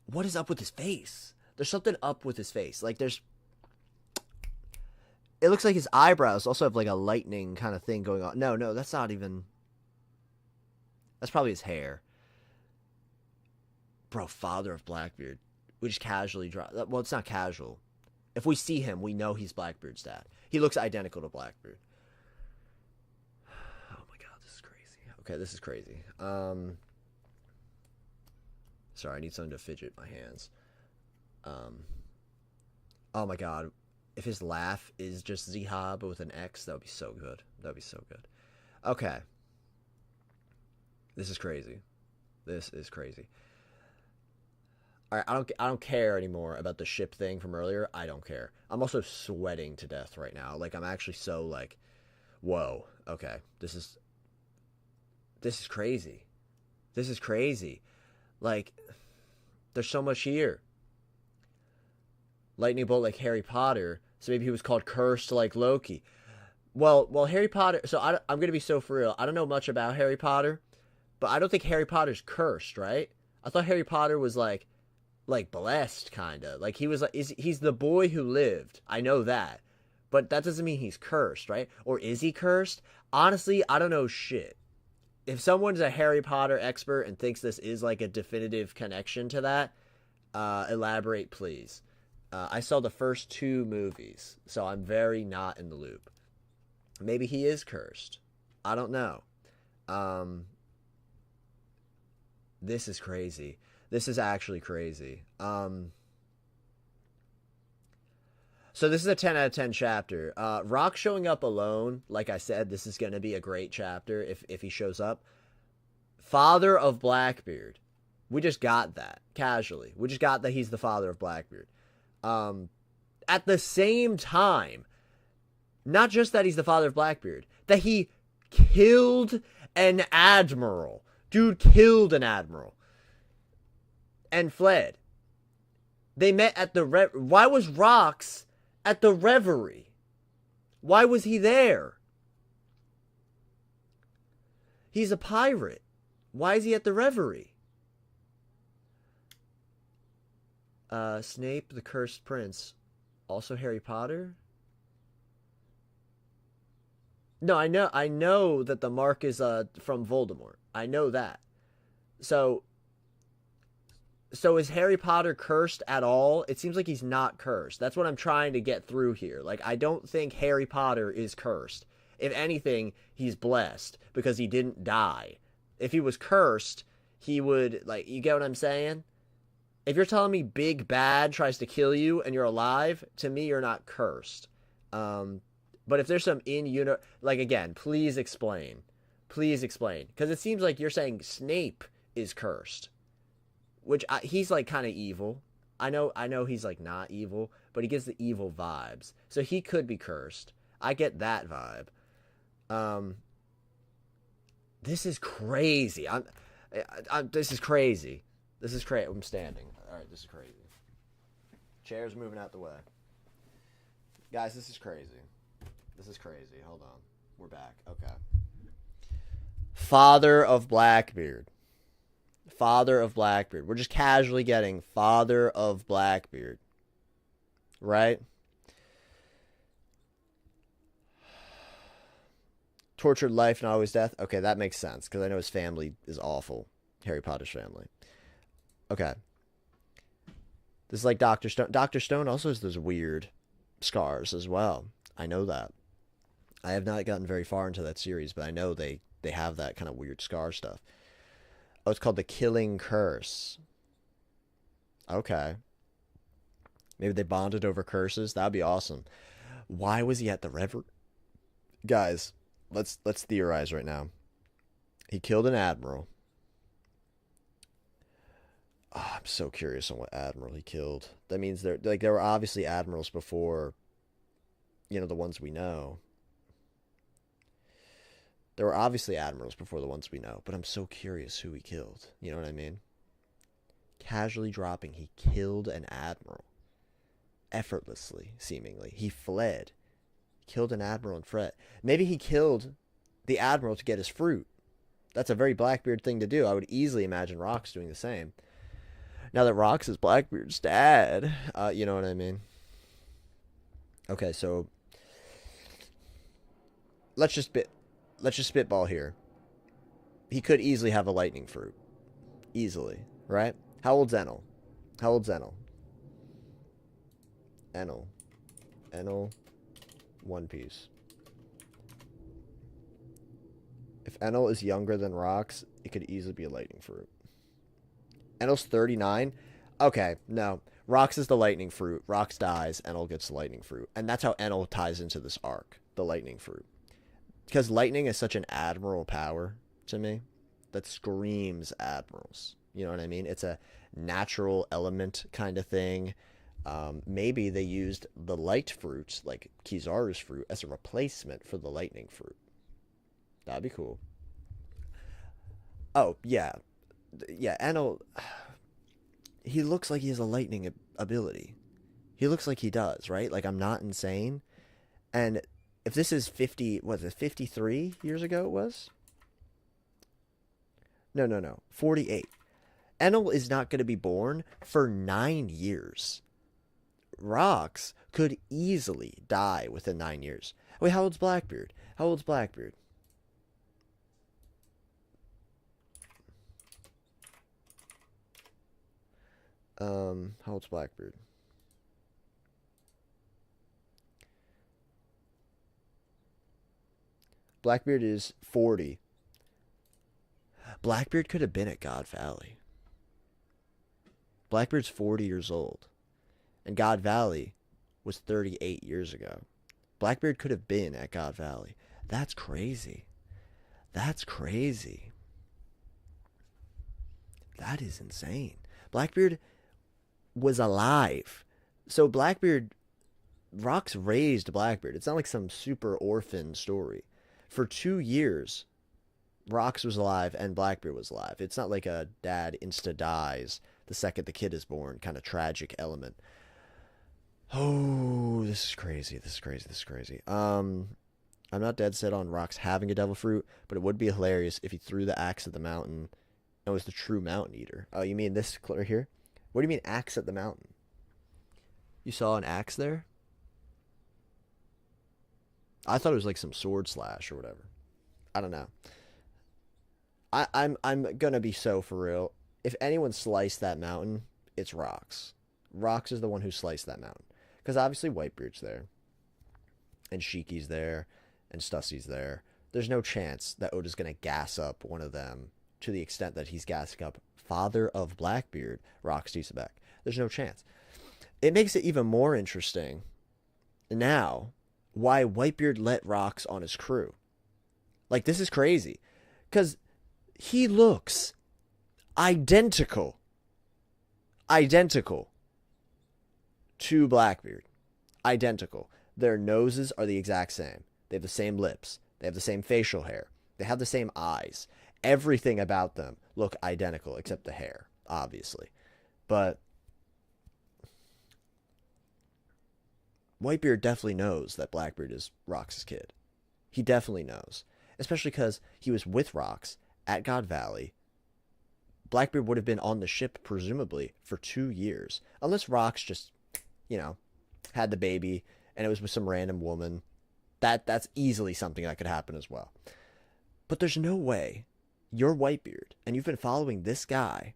what is up with his face? There's something up with his face. Like, it looks like his eyebrows also have like a lightning kind of thing going on. No, that's not even. That's probably his hair. Bro, father of Blackbeard. We just casually drop. Well, it's not casual. If we see him, we know he's Blackbeard's dad. He looks identical to Blackbeard. Oh my god, this is crazy. Okay, this is crazy. Sorry, I need something to fidget my hands. Oh my god. If his laugh is just Zehab with an X, that would be so good. That would be so good. Okay. This is crazy. This is crazy. Alright, I don't care anymore about the ship thing from earlier. I don't care. I'm also sweating to death right now. Like, I'm actually so, like, whoa. Okay. This is crazy. This is crazy. Like, there's so much here. Lightning bolt like Harry Potter. So maybe he was called cursed like Loki. Well, Harry Potter. So I'm going to be so for real. I don't know much about Harry Potter, but I don't think Harry Potter's cursed, right? I thought Harry Potter was like blessed, kind of. Like, he was like, he's the boy who lived. I know that. But that doesn't mean he's cursed, right? Or is he cursed? Honestly, I don't know shit. If someone's a Harry Potter expert and thinks this is like a definitive connection to that, elaborate, please. I saw the first 2 movies, so I'm very not in the loop. Maybe he is cursed. I don't know. This is crazy. This is actually crazy. So this is a 10 out of 10 chapter. Rock showing up alone, like I said, this is going to be a great chapter if he shows up. Father of Blackbeard. We just got that, casually. We just got that he's the father of Blackbeard. At the same time, not just that he's the father of Blackbeard, that he killed an admiral. Dude killed an admiral. And fled. They met at the why was Rox at the Reverie? Why was he there? He's a pirate. Why is he at the Reverie? Snape, the Cursed Prince. Also Harry Potter? No, I know that the mark is from Voldemort. I know that. So is Harry Potter cursed at all? It seems like he's not cursed. That's what I'm trying to get through here. Like, I don't think Harry Potter is cursed. If anything, he's blessed because he didn't die. If he was cursed, he would, like, you get what I'm saying? If you're telling me Big Bad tries to kill you and you're alive, to me, you're not cursed. But if there's some like, again, please explain. Please explain. Because it seems like you're saying Snape is cursed. Which, he's, like, kind of evil. I know he's, like, not evil, but he gives the evil vibes. So he could be cursed. I get that vibe. This is crazy. This is crazy. This is crazy. I'm standing. All right, this is crazy. Chair's moving out the way. Guys, this is crazy. This is crazy. Hold on. We're back. Okay. Father of Blackbeard. Father of Blackbeard. We're just casually getting Father of Blackbeard. Right? Tortured life, not always death. Okay, that makes sense, because I know his family is awful. Harry Potter's family. Okay. This is like Dr. Stone. Dr. Stone also has those weird scars as well. I know that. I have not gotten very far into that series, but I know they have that kind of weird scar stuff. Oh, it's called The Killing Curse. Okay. Maybe they bonded over curses. That'd be awesome. Why was he at the Reverie? Guys, let's theorize right now. He killed an admiral. Oh, I'm so curious on what admiral he killed. That means there were obviously admirals before, the ones we know. There were obviously admirals before the ones we know, but I'm so curious who he killed. You know what I mean? Casually dropping, he killed an admiral. effortlessly, seemingly. He fled. Killed an admiral and fled. Maybe he killed the admiral to get his fruit. That's a very Blackbeard thing to do. I would easily imagine Rox doing the same. Now that Rox is Blackbeard's dad, you know what I mean? Okay, so let's just spitball here. He could easily have a lightning fruit. Easily, right? How old's Enel? How old's Enel? Enel, One Piece. If Enel is younger than Rox, it could easily be a lightning fruit. Enel's 39? Okay, no. Rox is the lightning fruit. Rox dies, Enel gets the lightning fruit. And that's how Enel ties into this arc, the lightning fruit. Because lightning is such an admiral power to me that screams admirals. You know what I mean? It's a natural element kind of thing. Maybe they used the light fruit, like Kizaru's fruit, as a replacement for the lightning fruit. That'd be cool. Oh, yeah. Yeah, Enel, he looks like he has a lightning ability. He looks like he does, right? Like, I'm not insane. And if this is 50, was it 53 years ago it was? No. 48. Enel is not going to be born for 9 years. Rox could easily die within 9 years. Wait, how old's Blackbeard? How old's Blackbeard? How old's Blackbeard? Blackbeard is 40. Blackbeard could have been at God Valley. Blackbeard's 40 years old. And God Valley was 38 years ago. Blackbeard could have been at God Valley. That's crazy. That's crazy. That is insane. Blackbeard was alive. So Blackbeard, Rox raised Blackbeard. It's not like some super orphan story. For 2 years, Rox was alive and Blackbeard was alive. It's not like a dad insta dies the second the kid is born, kind of tragic element. Oh, this is crazy. This is crazy. This is crazy. I'm not dead set on Rox having a devil fruit, but it would be hilarious if he threw the axe at the mountain and was the true mountain eater. Oh, you mean this right here? What do you mean axe at the mountain? You saw an axe there? I thought it was like some sword slash or whatever. I don't know. I'm gonna be so for real. If anyone sliced that mountain, it's Rox. Rox is the one who sliced that mountain. Because obviously Whitebeard's there. And Shiki's there. And Stussy's there. There's no chance that Oda's going to gas up one of them to the extent that he's gassing up father of Blackbeard, Rox Xebec. There's no chance. It makes it even more interesting now why Whitebeard let Rox on his crew. Like, this is crazy. Because he looks identical. Identical to Blackbeard. Identical. Their noses are the exact same. They have the same lips. They have the same facial hair. They have the same eyes. Everything about them look identical except the hair, obviously. But Whitebeard definitely knows that Blackbeard is Rox's kid. He definitely knows. Especially because he was with Rox at God Valley. Blackbeard would have been on the ship, presumably, for 2 years. Unless Rox just, had the baby and it was with some random woman. That's easily something that could happen as well. But there's no way you're Whitebeard and you've been following this guy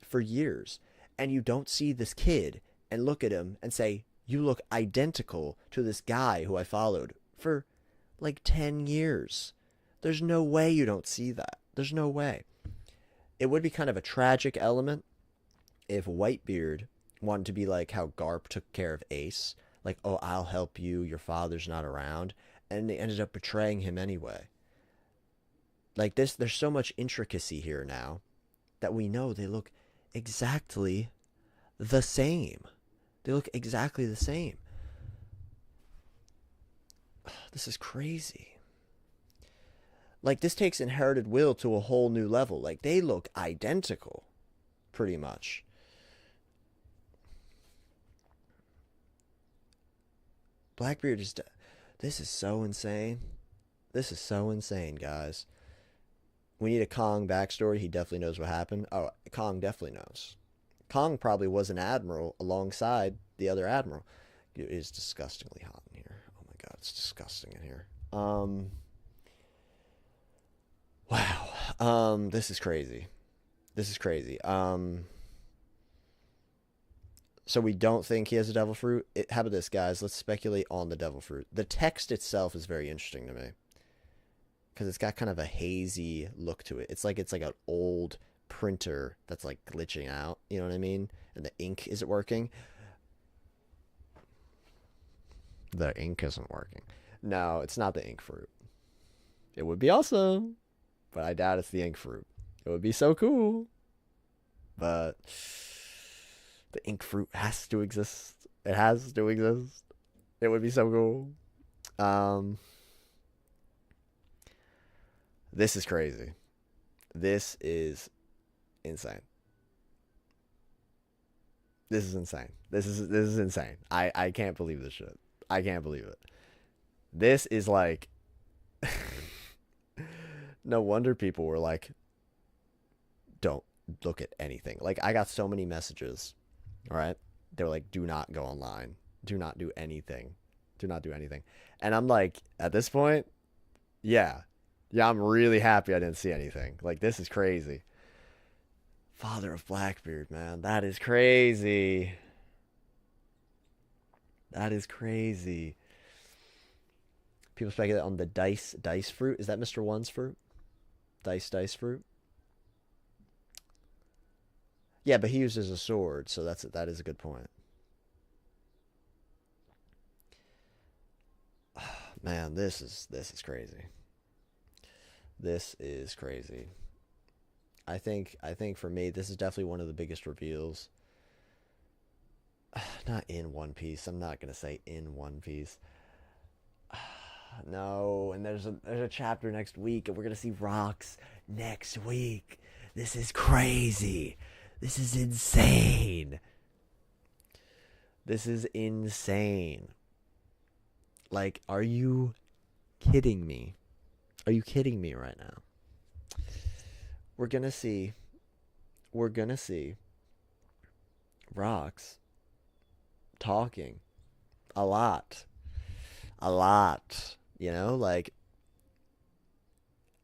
for years and you don't see this kid and look at him and say, you look identical to this guy who I followed for like 10 years. There's no way you don't see that. There's no way. It would be kind of a tragic element if Whitebeard wanted to be like how Garp took care of Ace. Like, oh, I'll help you. Your father's not around. And they ended up betraying him anyway. Like this, there's so much intricacy here now that we know they look exactly the same. They look exactly the same. This is crazy. Like, this takes Inherited Will to a whole new level. Like, they look identical, pretty much. Blackbeard is... This is so insane. This is so insane, guys. We need a Kong backstory. He definitely knows what happened. Oh, Kong definitely knows. Kong probably was an admiral alongside the other admiral. It is disgustingly hot in here. Oh my god, it's disgusting in here. Wow. This is crazy. This is crazy. So we don't think he has a devil fruit. How about this, guys? Let's speculate on the devil fruit. The text itself is very interesting to me because it's got kind of a hazy look to it. It's like an old printer that's like glitching out. You know what I mean? And the ink isn't working. The ink isn't working. No, it's not the ink fruit. It would be awesome, but I doubt it's the ink fruit. It would be so cool, but the ink fruit has to exist. It has to exist. It would be so cool. This is crazy. This is insane. This is insane. This is insane. I can't believe this shit. I can't believe it. This is like no wonder people were like, don't look at anything. Like, I got so many messages, all right? They were like, do not go online. Do not do anything. Do not do anything. And I'm like, at this point, yeah, I'm really happy I didn't see anything. Like, this is crazy. Father of Blackbeard, man. That is crazy. That is crazy. People speculate on the dice fruit. Is that Mr. One's fruit? Dice fruit? Yeah, but he uses a sword, so that is a good point. Man, this is crazy. This is crazy. I think for me, this is definitely one of the biggest reveals. Not in One Piece. I'm not gonna say in One Piece. No, and there's a chapter next week, and we're gonna see rocks next week. This is crazy. This is insane. This is insane. Like, are you kidding me? Are you kidding me right now? We're gonna see rocks talking a lot. You know, like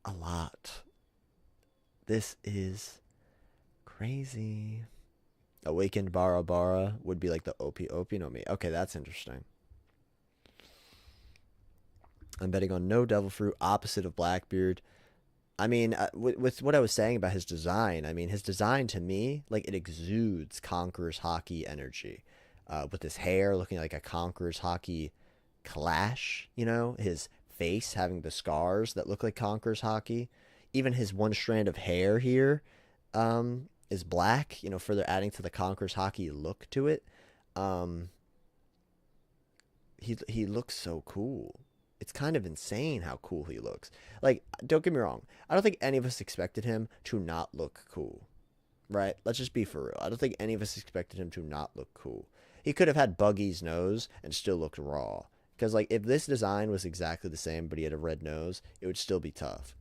a lot. This is crazy. Awakened Bara Bara would be like the Opie no Mi. Okay, that's interesting. I'm betting on no devil fruit, opposite of Blackbeard. I mean, with what I was saying about his design, I mean, his design to me, like, it exudes Conqueror's Hockey energy. With his hair looking like a Conqueror's Hockey clash, you know, his face having the scars that look like Conqueror's Hockey. Even his one strand of hair here is black, you know, further adding to the Conqueror's Hockey look to it. He looks so cool. It's kind of insane how cool he looks. Like, don't get me wrong. I don't think any of us expected him to not look cool. Right? Let's just be for real. I don't think any of us expected him to not look cool. He could have had Buggy's nose and still looked raw. Because, like, if this design was exactly the same, but he had a red nose, it would still be tough.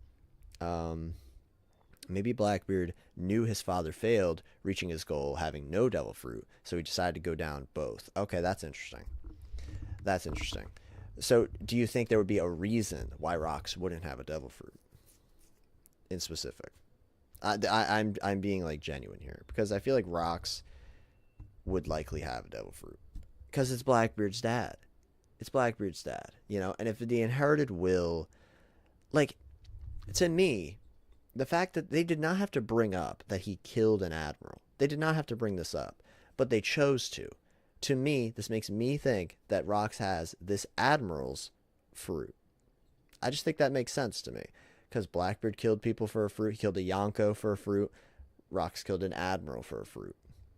Maybe Blackbeard knew his father failed, reaching his goal, having no devil fruit, so he decided to go down both. Okay, that's interesting. That's interesting. So, do you think there would be a reason why rocks wouldn't have a devil fruit in specific? I'm being, like, genuine here, because I feel like rocks would likely have a devil fruit, because it's Blackbeard's dad. It's Blackbeard's dad, you know. And if the inherited will, like, to me, the fact that they did not have to bring up that he killed an admiral, they did not have to bring this up, but they chose to. To me, this makes me think that Rox has this admiral's fruit. I just think that makes sense to me. Because Blackbeard killed people for a fruit. He killed a Yonko for a fruit. Rox killed an admiral for a fruit.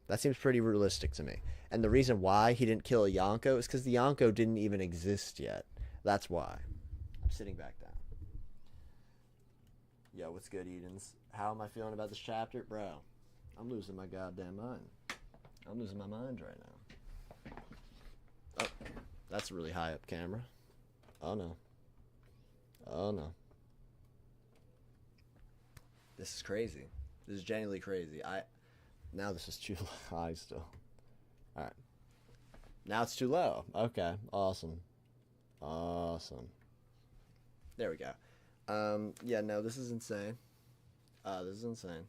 That seems pretty realistic to me. And the reason why he didn't kill a Yonko is because the Yonko didn't even exist yet. That's why. I'm sitting back down. Yo, what's good, Edens? How am I feeling about this chapter? Bro, I'm losing my goddamn mind. I'm losing my mind right now. Oh, That's a really high up camera. Oh no. Oh no. This is crazy. This is genuinely crazy. Now this is too high still. Alright. Now it's too low. Okay. Awesome. Awesome. There we go. Yeah, no, this is insane. This is insane.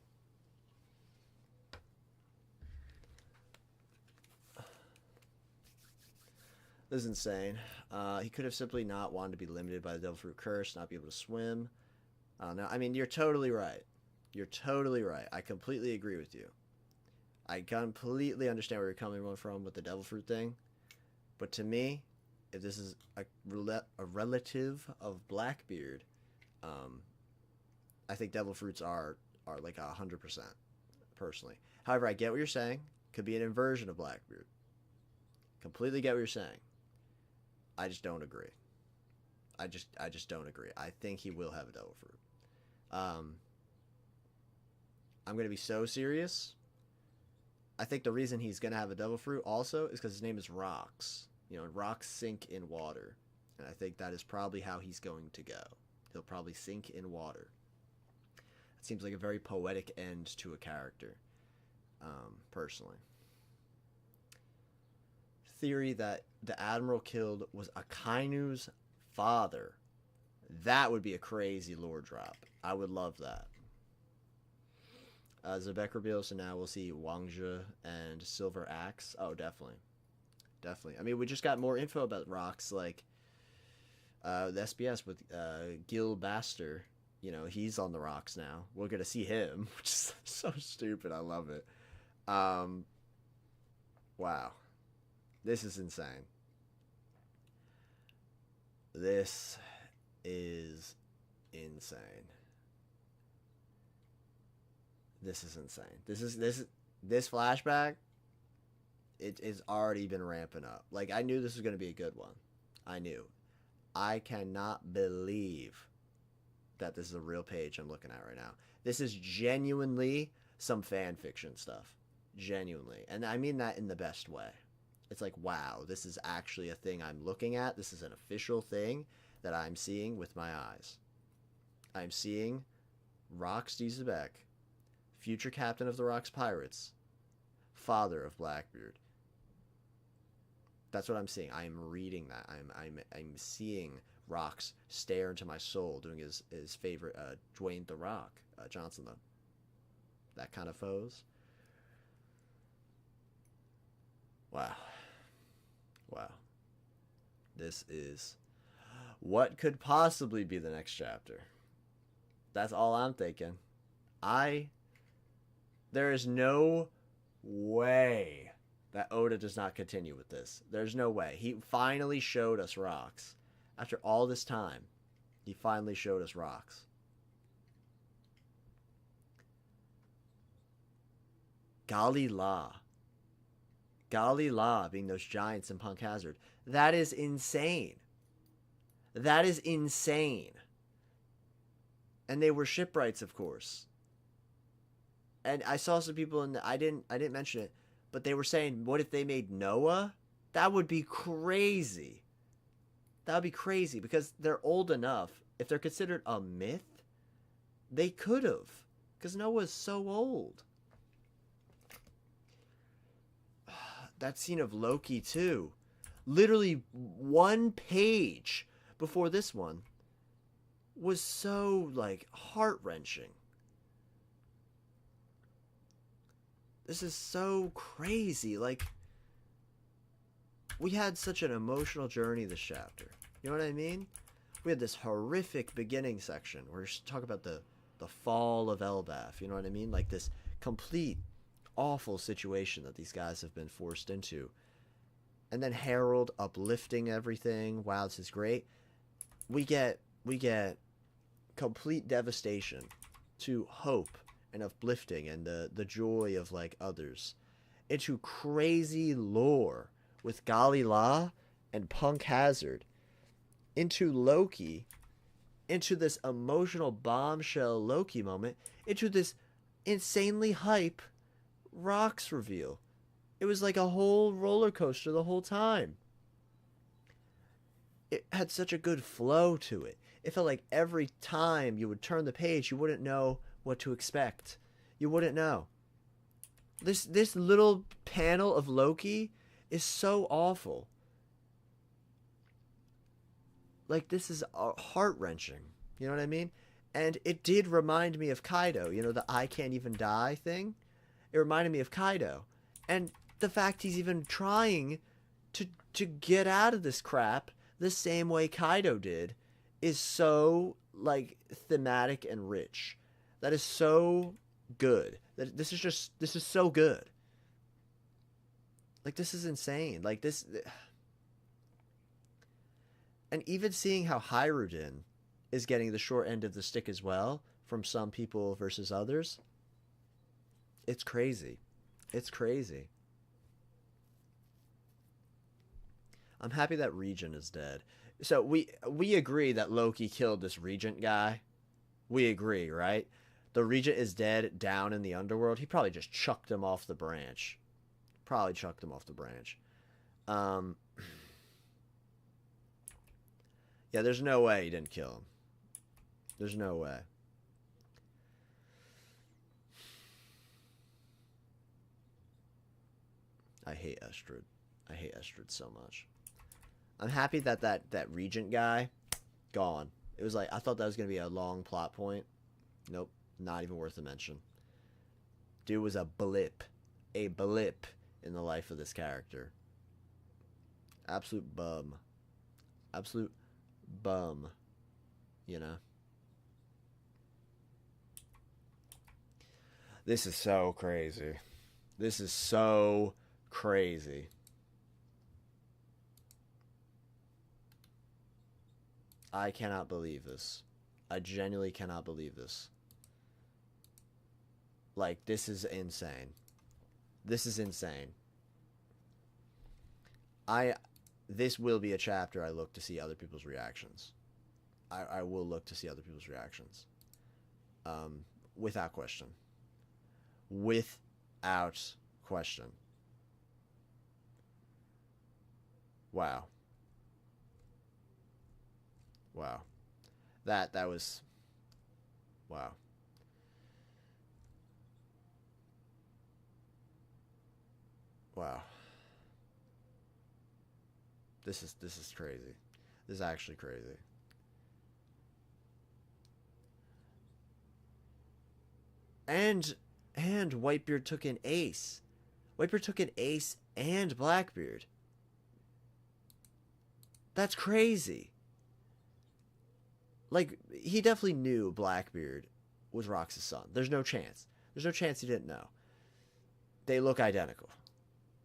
This is insane. He could have simply not wanted to be limited by the Devil Fruit Curse, not be able to swim. No, I mean, you're totally right. You're totally right. I completely agree with you. I completely understand where you're coming from with the Devil Fruit thing. But to me, if this is a relative of Blackbeard, I think Devil Fruits are like 100%, personally. However, I get what you're saying. Could be an inversion of Blackbeard. Completely get what you're saying. I just don't agree. I just don't agree. I think he will have a Devil Fruit. I'm going to be so serious. I think the reason he's going to have a Devil Fruit also is because his name is Rocks. You know, rocks sink in water. And I think that is probably how he's going to go. He'll probably sink in water. It seems like a very poetic end to a character, personally. Theory that the Admiral killed was Akainu's father. That would be a crazy lore drop. I would love that. Xebec reveals, so now we'll see Wangzhe and Silver Axe. Oh, definitely. Definitely. I mean, we just got more info about rocks, like the SBS with Gil Baster. You know, he's on the rocks now. We're going to see him, which is so stupid. I love it. Wow. This is insane. This is insane. This is insane. This flashback, it's already been ramping up. Like, I knew this was going to be a good one. I knew. I cannot believe that this is a real page I'm looking at right now. This is genuinely some fan fiction stuff. Genuinely. And I mean that in the best way. It's like, wow, this is actually a thing I'm looking at. This is an official thing that I'm seeing with my eyes. I'm seeing Rox D. Xebec, future captain of the Rox Pirates, father of Blackbeard. That's what I'm seeing. I'm reading that. I'm seeing Rox stare into my soul, doing his favorite Dwayne the Rock Johnson, that kind of pose. Wow. Wow. This is what could possibly be the next chapter. That's all I'm thinking. There is no way that Oda does not continue with this. There's no way. He finally showed us Rox. After all this time, he finally showed us Rox. Gali La. Gali La being those giants in Punk Hazard. That is insane. That is insane. And they were shipwrights, of course. And I saw some people, and I didn't mention it, but they were saying, what if they made Noah? That would be crazy. That would be crazy, because they're old enough. If they're considered a myth, they could have, because Noah's so old. That scene of Loki, too. Literally one page before this one was so, like, heart-wrenching. This is so crazy. Like, we had such an emotional journey this chapter. You know what I mean? We had this horrific beginning section where we talk about the fall of Elbaf. You know what I mean? Like, this complete awful situation that these guys have been forced into. And then Harold uplifting everything. Wow, this is great. We get complete devastation to hope and uplifting and the joy of, like, others, into crazy lore with Gali La and Punk Hazard, into Loki, into this emotional bombshell Loki moment, into this insanely hype Rox reveal. It was like a whole roller coaster the whole time. it had such a good flow to it. It felt like every time you would turn the page, you wouldn't know what to expect. You wouldn't know. This little panel of Loki is so awful. Like, this is heart wrenching. You know what I mean? And it did remind me of Kaido. You know, the I can't even die thing? It reminded me of Kaido. And the fact he's even trying to get out of this crap the same way Kaido did is so, like, thematic and rich. That is so good. This is so good. Like, this is insane. Like, this... And even seeing how Hyrudin is getting the short end of the stick as well, from some people versus others, it's crazy. It's crazy. I'm happy that Regent is dead. So we agree that Loki killed this Regent guy. We agree, right? The Regent is dead down in the underworld. He probably just chucked him off the branch. Probably chucked him off the branch. Yeah, there's no way he didn't kill him. There's no way. I hate Estrid. I hate Estrid so much. I'm happy that that Regent guy, gone. It was like, I thought that was going to be a long plot point. Nope, not even worth a mention. Dude was a blip. A blip in the life of this character. Absolute bum. Absolute bum. You know? This is so crazy. This is so crazy. I cannot believe this. I genuinely cannot believe this. Like, this is insane. This is insane. This will be a chapter I look to see other people's reactions. I will look to see other people's reactions. Without question. Without question. Wow. Wow. That was... Wow. Wow. This is crazy. This is actually crazy. And Whitebeard took an ace. Whitebeard took an ace and Blackbeard. That's crazy. Like, he definitely knew Blackbeard was Rox's son. There's no chance. There's no chance he didn't know. They look identical.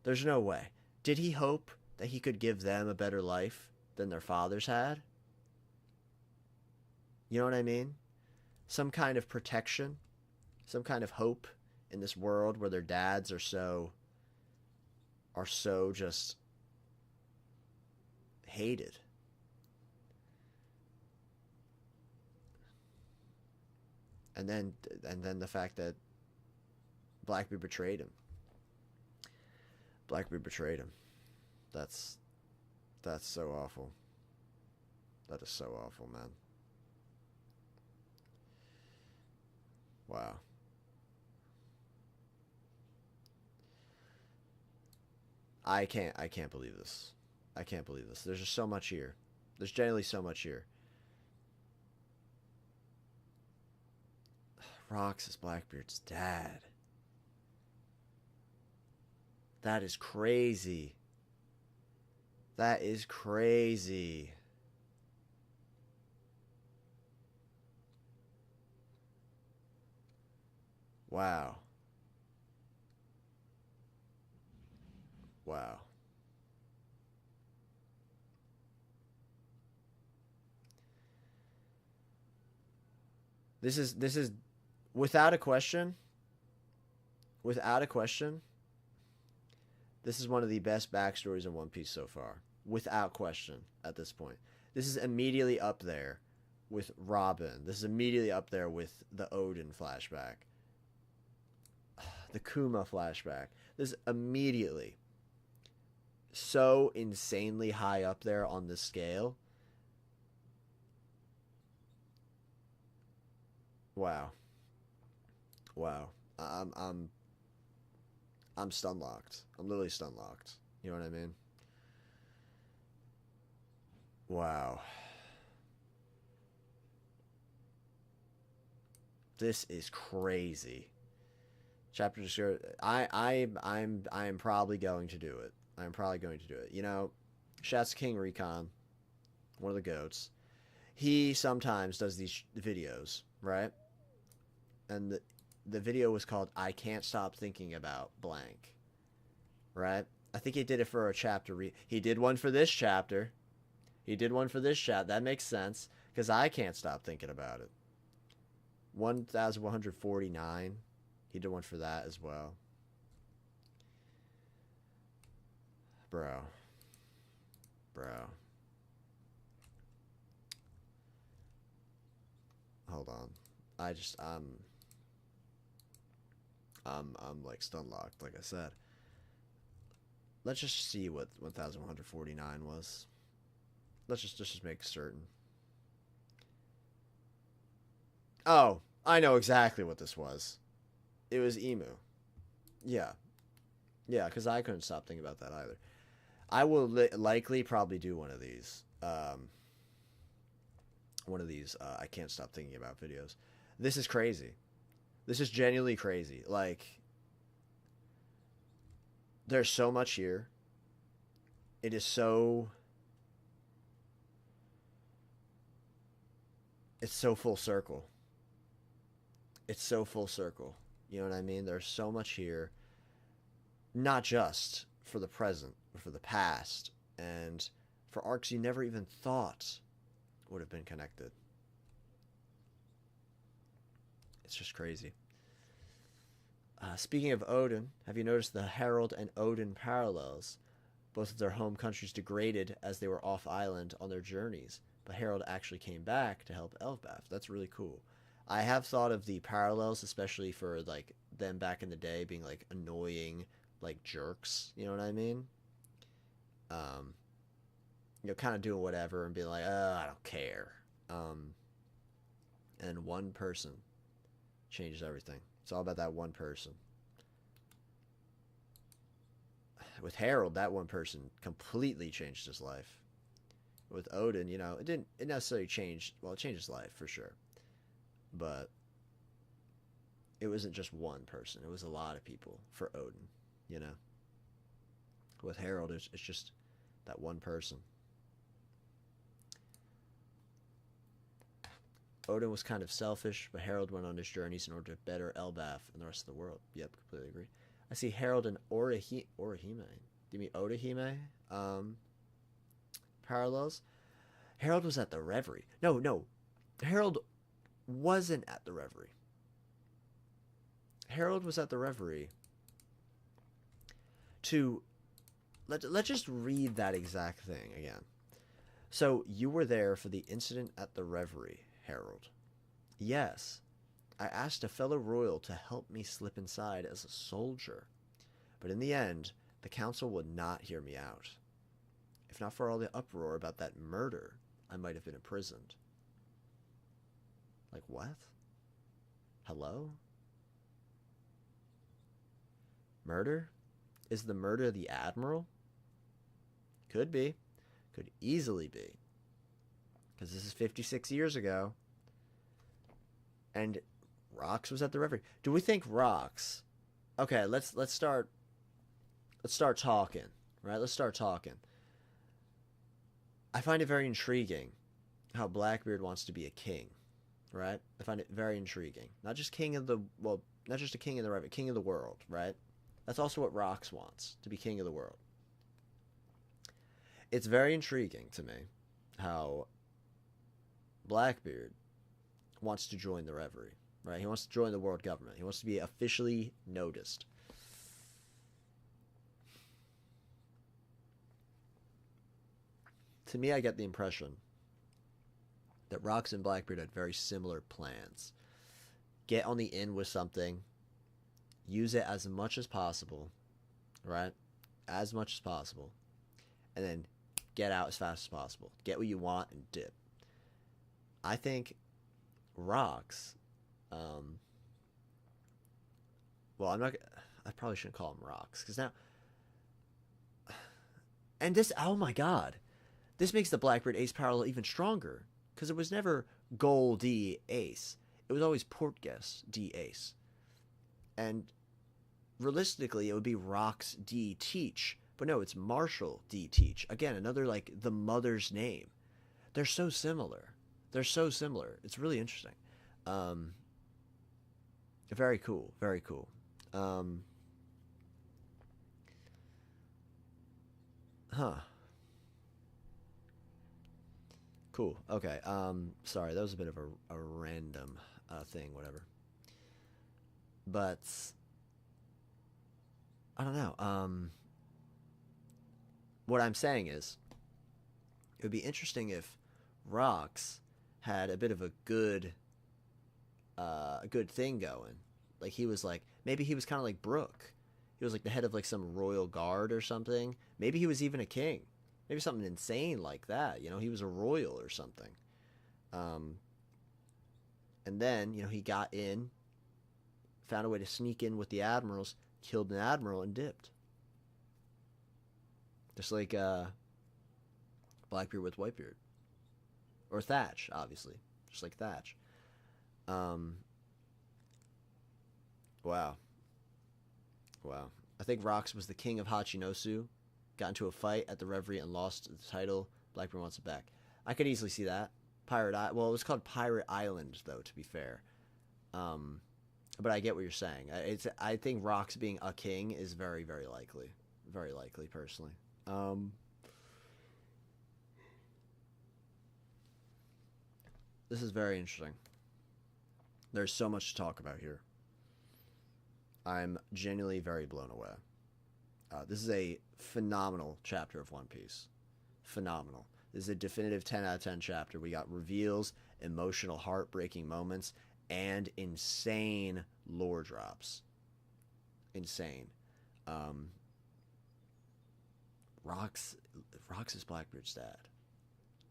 There's no way. Did he hope that he could give them a better life than their fathers had? You know what I mean? Some kind of protection, some kind of hope in this world where their dads are so just hated. And then the fact that Blackbeard betrayed him. Blackbeard betrayed him. That's so awful. That is so awful, man. Wow. I can't believe this. I can't believe this. There's just so much here. There's genuinely so much here. Rox is Blackbeard's dad. That is crazy. That is crazy. Wow. Wow. This is without a question, this is one of the best backstories in One Piece so far. Without question, at this point. This is immediately up there with Robin. This is immediately up there with the Odin flashback. The Kuma flashback. This is immediately so insanely high up there on the scale Wow. Wow. I'm stun locked. I'm literally stun locked. You know what I mean? Wow. This is crazy. Chapter description. I'm probably going to do it. I'm probably going to do it. You know, Shats King Recon, one of the goats. He sometimes does these videos, right? And the video was called "I Can't Stop Thinking About Blank," right? I think he did it for a chapter. He did one for this chapter. He did one for this chat. That makes sense because I can't stop thinking about it. 1149. He did one for that as well. Bro. Bro. Hold on. I'm like stun locked, like I said. Let's just see what 1149 was. Let's just make certain. Oh, I know exactly what this was. It was Emu. Yeah. Yeah, because I couldn't stop thinking about that either. I will likely probably do one of these. I can't stop thinking about videos. This is crazy. This is genuinely crazy. Like, there's so much here. It is so. It's so full circle. It's so full circle. You know what I mean? There's so much here. Not just for the present, but for the past. And for arcs you never even thought would have been connected. It's just crazy. Speaking of Odin, have you noticed the Herald and Odin parallels? Both of their home countries degraded as they were off island on their journeys, but Harold actually came back to help Elbaf. That's really cool. I have thought of the parallels, especially for like them back in the day being like annoying, like jerks. You know what I mean? Um, kind of doing whatever and being like, oh, I don't care. Um, and one person changes everything. It's all about that one person. With Harold, that one person completely changed his life. With Odin, it necessarily changed. Well, it changed his life for sure, but it wasn't just one person. It was a lot of people for Odin. You know, with Harold, it's just that one person. Odin was kind of selfish, but Harold went on his journeys in order to better Elbaf and the rest of the world. Yep, completely agree. I see Harold and Orihime. Do you mean Orihime? Parallels? Harold was at the Reverie. No. Harold wasn't at the Reverie. Harold was at the Reverie to... Let's just read that exact thing again. So, you were there for the incident at the Reverie, Harold. Yes. I asked a fellow royal to help me slip inside as a soldier. But in the end, the council would not hear me out. If not for all the uproar about that murder, I might have been imprisoned. Like, what? Hello? Murder? Is the murder the Admiral? Could be. Could easily be. Because this is 56 years ago. And Rox was at the Reverie. Do we think Rox... Okay, let's start talking. Right? Let's start talking. I find it very intriguing how Blackbeard wants to be a king. Right? I find it very intriguing. Not just king of the... Well, not just a king of the Reverie. King of the world. Right? That's also what Rox wants. To be king of the world. It's very intriguing to me how Blackbeard wants to join the Reverie, right? He wants to join the world government. He wants to be officially noticed. To me, I get the impression that Rox and Blackbeard had very similar plans. Get on the in with something, use it as much as possible, right? As much as possible, and then get out as fast as possible. Get what you want and dip. I think Rox Um, well, I'm not. I probably shouldn't call them rocks because now. And this, oh my god, this makes the Blackbeard Ace parallel even stronger because it was never Goal D Ace. It was always Portgas D Ace, and realistically, it would be Rocks D Teach, but no, it's Marshall D Teach. Again, another like the mother's name. They're so similar. They're so similar. It's really interesting. Um, Very cool. Very cool. Um, huh. Cool. Okay. Sorry, that was a bit of a random thing, whatever. But I don't know. What I'm saying is, it would be interesting if Rocks had a bit of a good thing going. Like he was like maybe he was kind of like Brooke. He was like the head of like some royal guard or something. Maybe he was even a king. Maybe something insane like that. You know, he was a royal or something. Um, and then he got in, found a way to sneak in with the admirals, killed an admiral, and dipped. Just like Blackbeard with Whitebeard, or Thatch, obviously, just like Thatch. Um, wow, wow. I think Rox was the king of Hachinosu, got into a fight at the Reverie and lost the title. Blackbeard wants it back. I could easily see that. Well, it was called Pirate Island, though, to be fair. Um, but I get what you're saying. I think Rox being a king is very, very likely. Very likely, personally. Um, this is very interesting. There's so much to talk about here. I'm genuinely very blown away. This is a phenomenal chapter of One Piece. Phenomenal. This is a definitive 10 out of 10 chapter. We got reveals, emotional, heartbreaking moments, and insane lore drops. Insane. Um, Rox is Blackbeard's dad.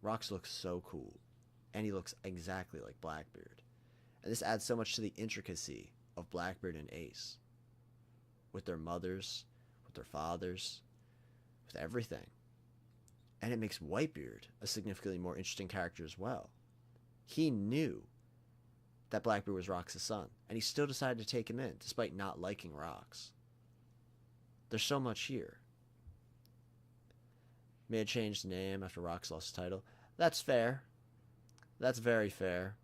Rox looks so cool. And he looks exactly like Blackbeard. And this adds so much to the intricacy of Blackbeard and Ace. With their mothers, with their fathers, with everything. And it makes Whitebeard a significantly more interesting character as well. He knew that Blackbeard was Rox's son, and he still decided to take him in, despite not liking Rox. There's so much here. May have changed the name after Rox lost the title. That's fair. That's very fair.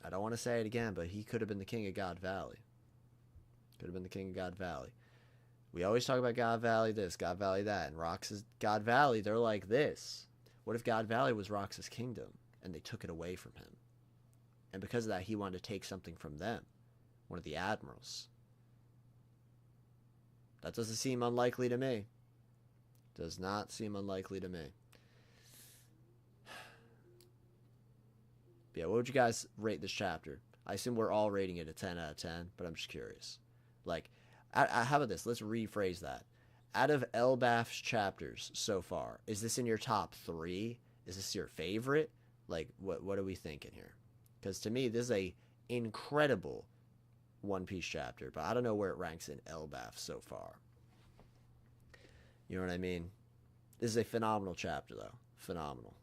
I don't want to say it again, but he could have been the king of God Valley. Could have been the king of God Valley. We always talk about God Valley this, God Valley that, and Rox's God Valley, they're like this. What if God Valley was Rox's kingdom, and they took it away from him? And because of that, he wanted to take something from them, one of the admirals. That doesn't seem unlikely to me. Does not seem unlikely to me. Yeah, what would you guys rate this chapter? I assume we're all rating it a 10 out of 10, but I'm just curious. Like, how about this? Let's rephrase that. Out of Elbaf's chapters so far, is this in your top 3? Is this your favorite? Like, what are we thinking here? Because to me, this is a incredible One Piece chapter, but I don't know where it ranks in Elbaf so far. You know what I mean? This is a phenomenal chapter, though. Phenomenal.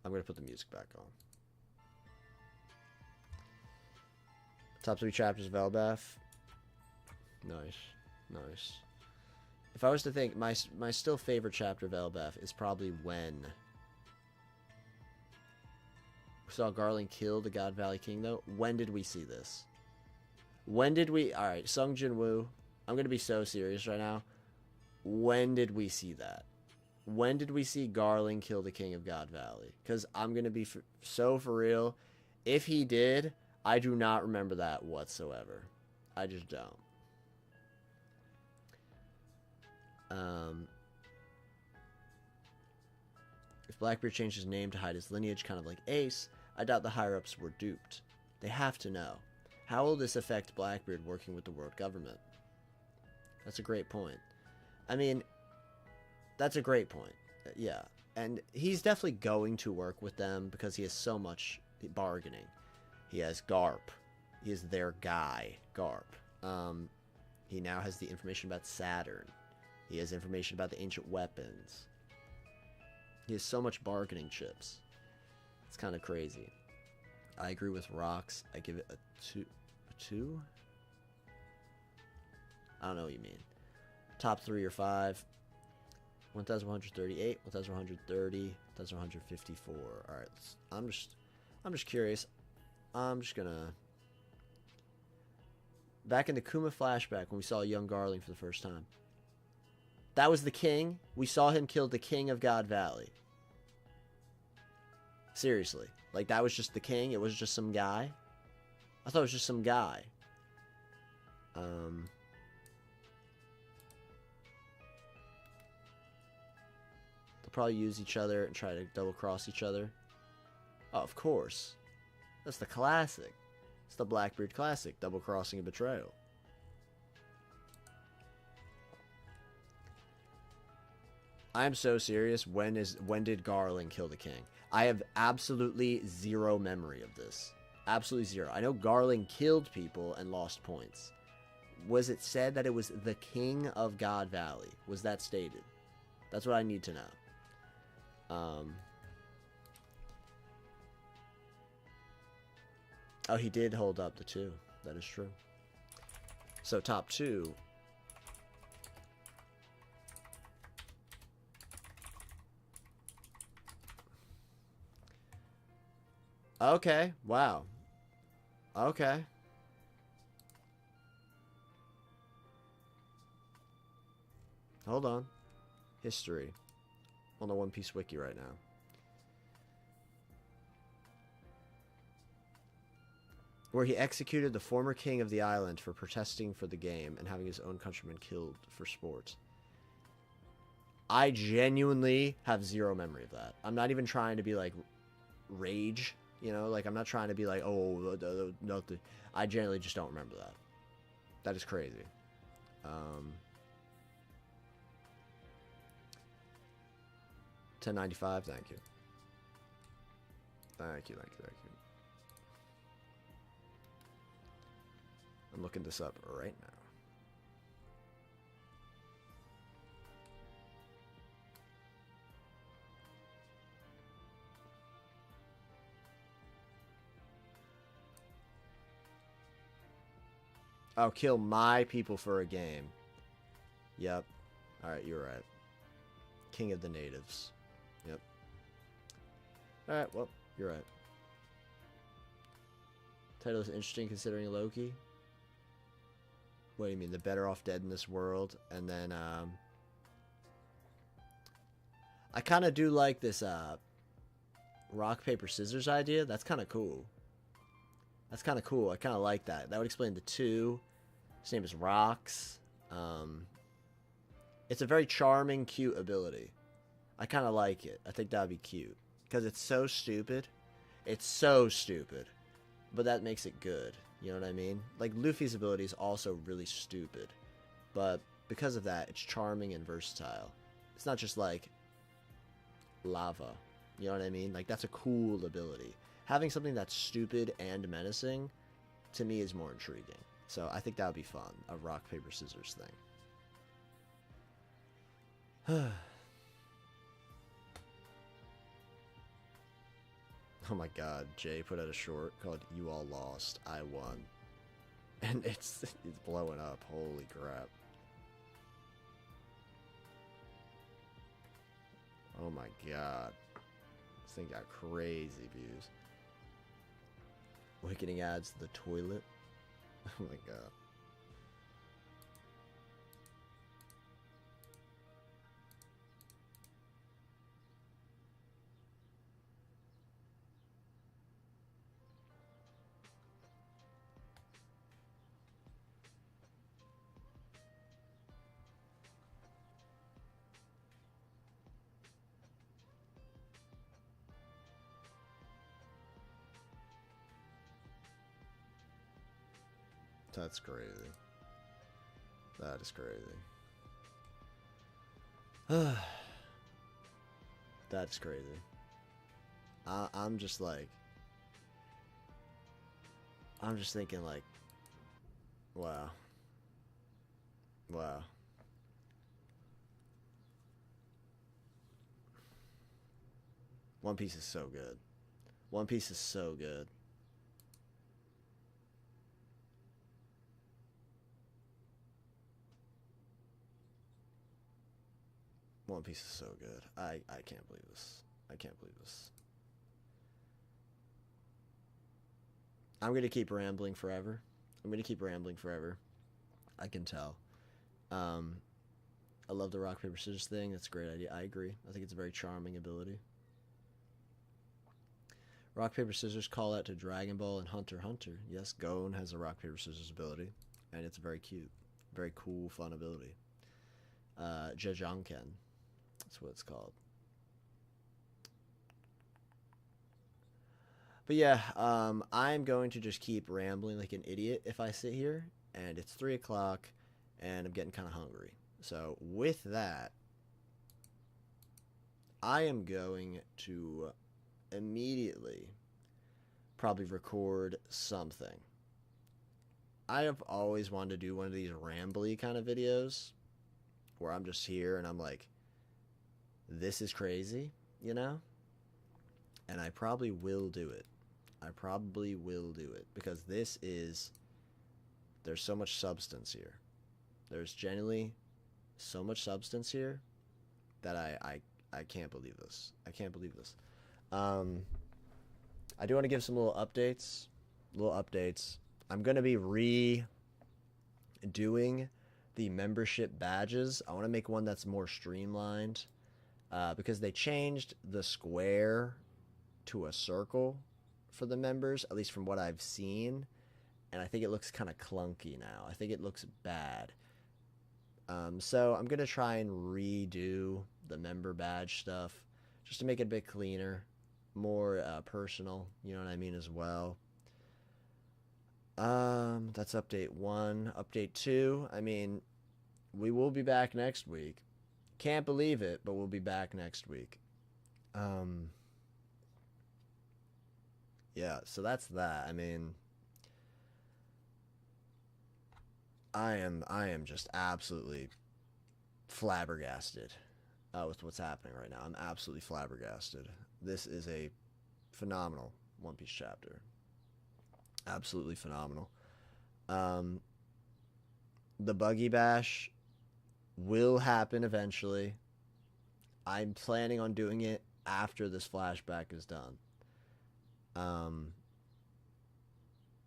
I'm going to put the music back on. Top 3 chapters of Elbaf. Nice. Nice. If I was to think, my still favorite chapter of Elbaf is probably when we saw Garland kill the God Valley King, though. When did we see this? When did we... Alright, Sung Jin Woo. I'm going to be so serious right now. When did we see that? When did we see Garland kill the King of God Valley? Because I'm going to be so for real. If he did, I do not remember that whatsoever. I just don't. If Blackbeard changed his name to hide his lineage, kind of like Ace, I doubt the higher-ups were duped. They have to know. How will this affect Blackbeard working with the world government? That's a great point. I mean, that's a great point. Yeah. And he's definitely going to work with them because he has so much bargaining. He has Garp. He is their guy, Garp. He now has the information about Saturn. He has information about the ancient weapons. He has so much bargaining chips. It's kind of crazy. I agree with Rocks. I give it a 2. A 2? I don't know what you mean. Top 3 or 5. 1,138, 1,130, 1,154. All right, I'm just curious. I'm just gonna back in the Kuma flashback when we saw young Garling for the first time. That was the king. We saw him kill the king of God Valley. Seriously, like that was just the king. It was just some guy. I thought it was just some guy. They'll probably use each other and try to double cross each other. Oh, of course. That's the classic. It's the Blackbeard classic, double crossing and betrayal. I'm so serious. When did Garling kill the king? I have absolutely zero memory of this. Absolutely zero. I know Garling killed people and lost points. Was it said that it was the king of God Valley? Was that stated? That's what I need to know. Oh, he did hold up the 2. That is true. So top 2. Okay. Wow. Okay. Hold on. History. On the One Piece wiki right now. Where he executed the former king of the island for protesting for the game and having his own countrymen killed for sport. I genuinely have zero memory of that. I'm not even trying to be like rage, you know, like I'm not trying to be like, oh, no, I genuinely just don't remember that. That is crazy. 1095, thank you. Thank you. I'm looking this up right now. Oh, kill my people for a game. Yep. Alright, you're right. King of the natives. Yep. Alright, well, you're right. Title is interesting considering Loki. What do you mean? The better off dead in this world? And then, I kind of do like this, rock, paper, scissors idea. That's kind of cool. That's kind of cool. I kind of like that. That would explain the 2. His name is Rocks. It's a very charming, cute ability. I kind of like it. I think that would be cute. Because it's so stupid. It's so stupid. But that makes it good. You know what I mean? Like, Luffy's ability is also really stupid. But because of that, it's charming and versatile. It's not just like lava. You know what I mean? Like, that's a cool ability. Having something that's stupid and menacing, to me, is more intriguing. So I think that would be fun. A rock, paper, scissors thing. Oh my god, Jay put out a short called You All Lost, I Won. And it's blowing up. Holy crap. Oh my god. This thing got crazy views. Awakening adds the toilet. Oh my god. That's crazy. That is crazy. That's crazy. I'm just like, I'm just thinking like, wow. Wow. One Piece is so good. One Piece is so good. One Piece is so good. I can't believe this. I can't believe this. I'm gonna keep rambling forever. I'm gonna keep rambling forever. I can tell. Um, I love the rock paper scissors thing. That's a great idea. I agree. I think it's a very charming ability. Rock paper scissors call out to Dragon Ball and Hunter x Hunter. Yes, Gon has a rock paper scissors ability, and it's very cute, very cool, fun ability. Jajanken, that's what it's called. But yeah, I'm going to just keep rambling like an idiot if I sit here, and it's 3 o'clock, and I'm getting kind of hungry. So with that, I am going to immediately probably record something. I have always wanted to do one of these rambly kind of videos where I'm just here and I'm like, this is crazy, you know? And I probably will do it. I probably will do it because there's so much substance here. There's genuinely so much substance here that I can't believe this. I can't believe this. I do want to give some little updates. I'm going to be redoing the membership badges. I want to make one that's more streamlined because they changed the square to a circle for the members, at least from what I've seen. And I think it looks kind of clunky now. I think it looks bad. So I'm going to try and redo the member badge stuff just to make it a bit cleaner, more personal, you know what I mean, as well. That's update 1. Update 2, I mean, we will be back next week. Can't believe it, but we'll be back next week. Yeah, so that's that. I mean, I am just absolutely flabbergasted with what's happening right now. I'm absolutely flabbergasted. This is a phenomenal One Piece chapter. Absolutely phenomenal. Um, the Buggy Bash will happen eventually. I'm planning on doing it after this flashback is done.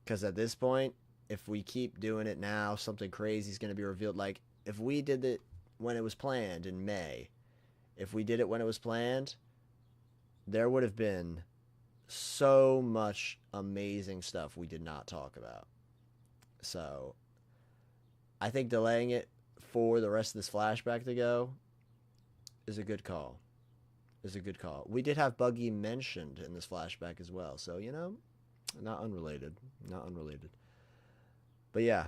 Because at this point, if we keep doing it now, something crazy is going to be revealed. Like, if we did it when it was planned in May, if we did it when it was planned, there would have been so much amazing stuff we did not talk about. So, I think delaying it for the rest of this flashback to go is a good call. Is a good call. We did have Buggy mentioned in this flashback as well, so, you know, not unrelated. Not unrelated. But yeah,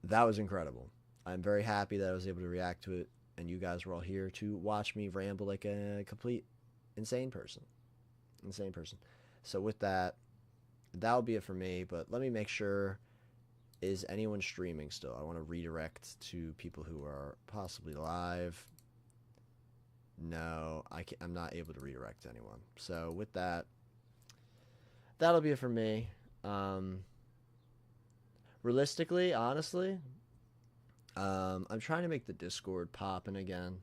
that was incredible. I'm very happy that I was able to react to it, and you guys were all here to watch me ramble like a complete insane person. Insane person. So with that, that'll be it for me, but let me make sure, is anyone streaming still? I want to redirect to people who are possibly live. No, I'm not able to redirect anyone. So with that, that'll be it for me. Realistically, honestly, I'm trying to make the Discord poppin' again.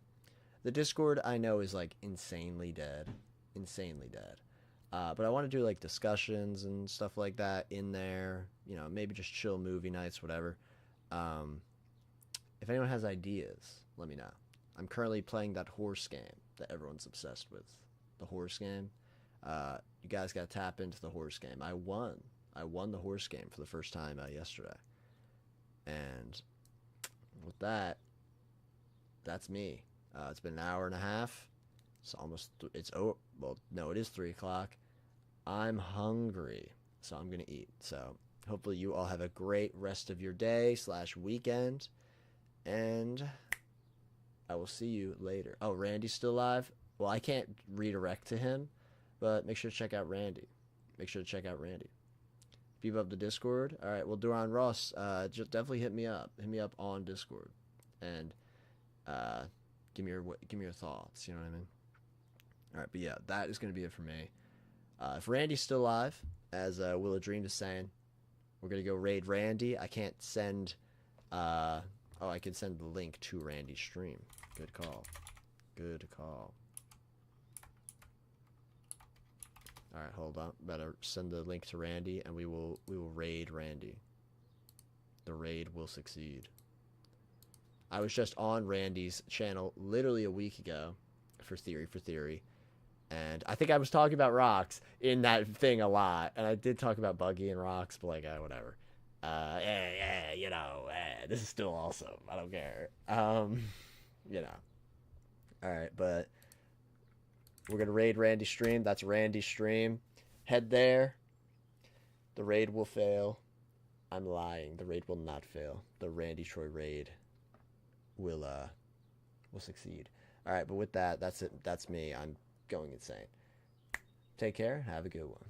The Discord I know is like insanely dead. Insanely dead. But I want to do like discussions and stuff like that in there. You know, maybe just chill movie nights, whatever. If anyone has ideas, let me know. I'm currently playing that horse game that everyone's obsessed with. The horse game. You guys got to tap into the horse game. I won the horse game for the first time yesterday. And with that, that's me. It's been an hour and a half. It's almost, it's, oh, well, no, it is 3 o'clock. I'm hungry, so I'm going to eat. So hopefully you all have a great rest of your day / weekend, and I will see you later. Oh, Randy's still alive? Well, I can't redirect to him, but make sure to check out Randy. Make sure to check out Randy. People up the Discord. All right, well, Duran Ross, just definitely hit me up. Hit me up on Discord, and give me your thoughts. You know what I mean? All right, but yeah, that is gonna be it for me. If Randy's still alive, as Willa Dream is saying, we're gonna go raid Randy. I can't send. Oh, I can send the link to Randy's stream. Good call. Good call. All right, hold on. Better send the link to Randy, and we will raid Randy. The raid will succeed. I was just on Randy's channel literally a week ago for Theory, and I think I was talking about rocks in that thing a lot, and I did talk about Buggy and rocks, but like, whatever. Yeah, you know, this is still awesome. I don't care. You know. All right, but we're gonna raid Randy's stream. That's Randy's stream. Head there. The raid will fail. I'm lying. The raid will not fail. The Randy Troy raid will succeed. All right, but with that, that's it. That's me. I'm going insane. Take care. Have a good one.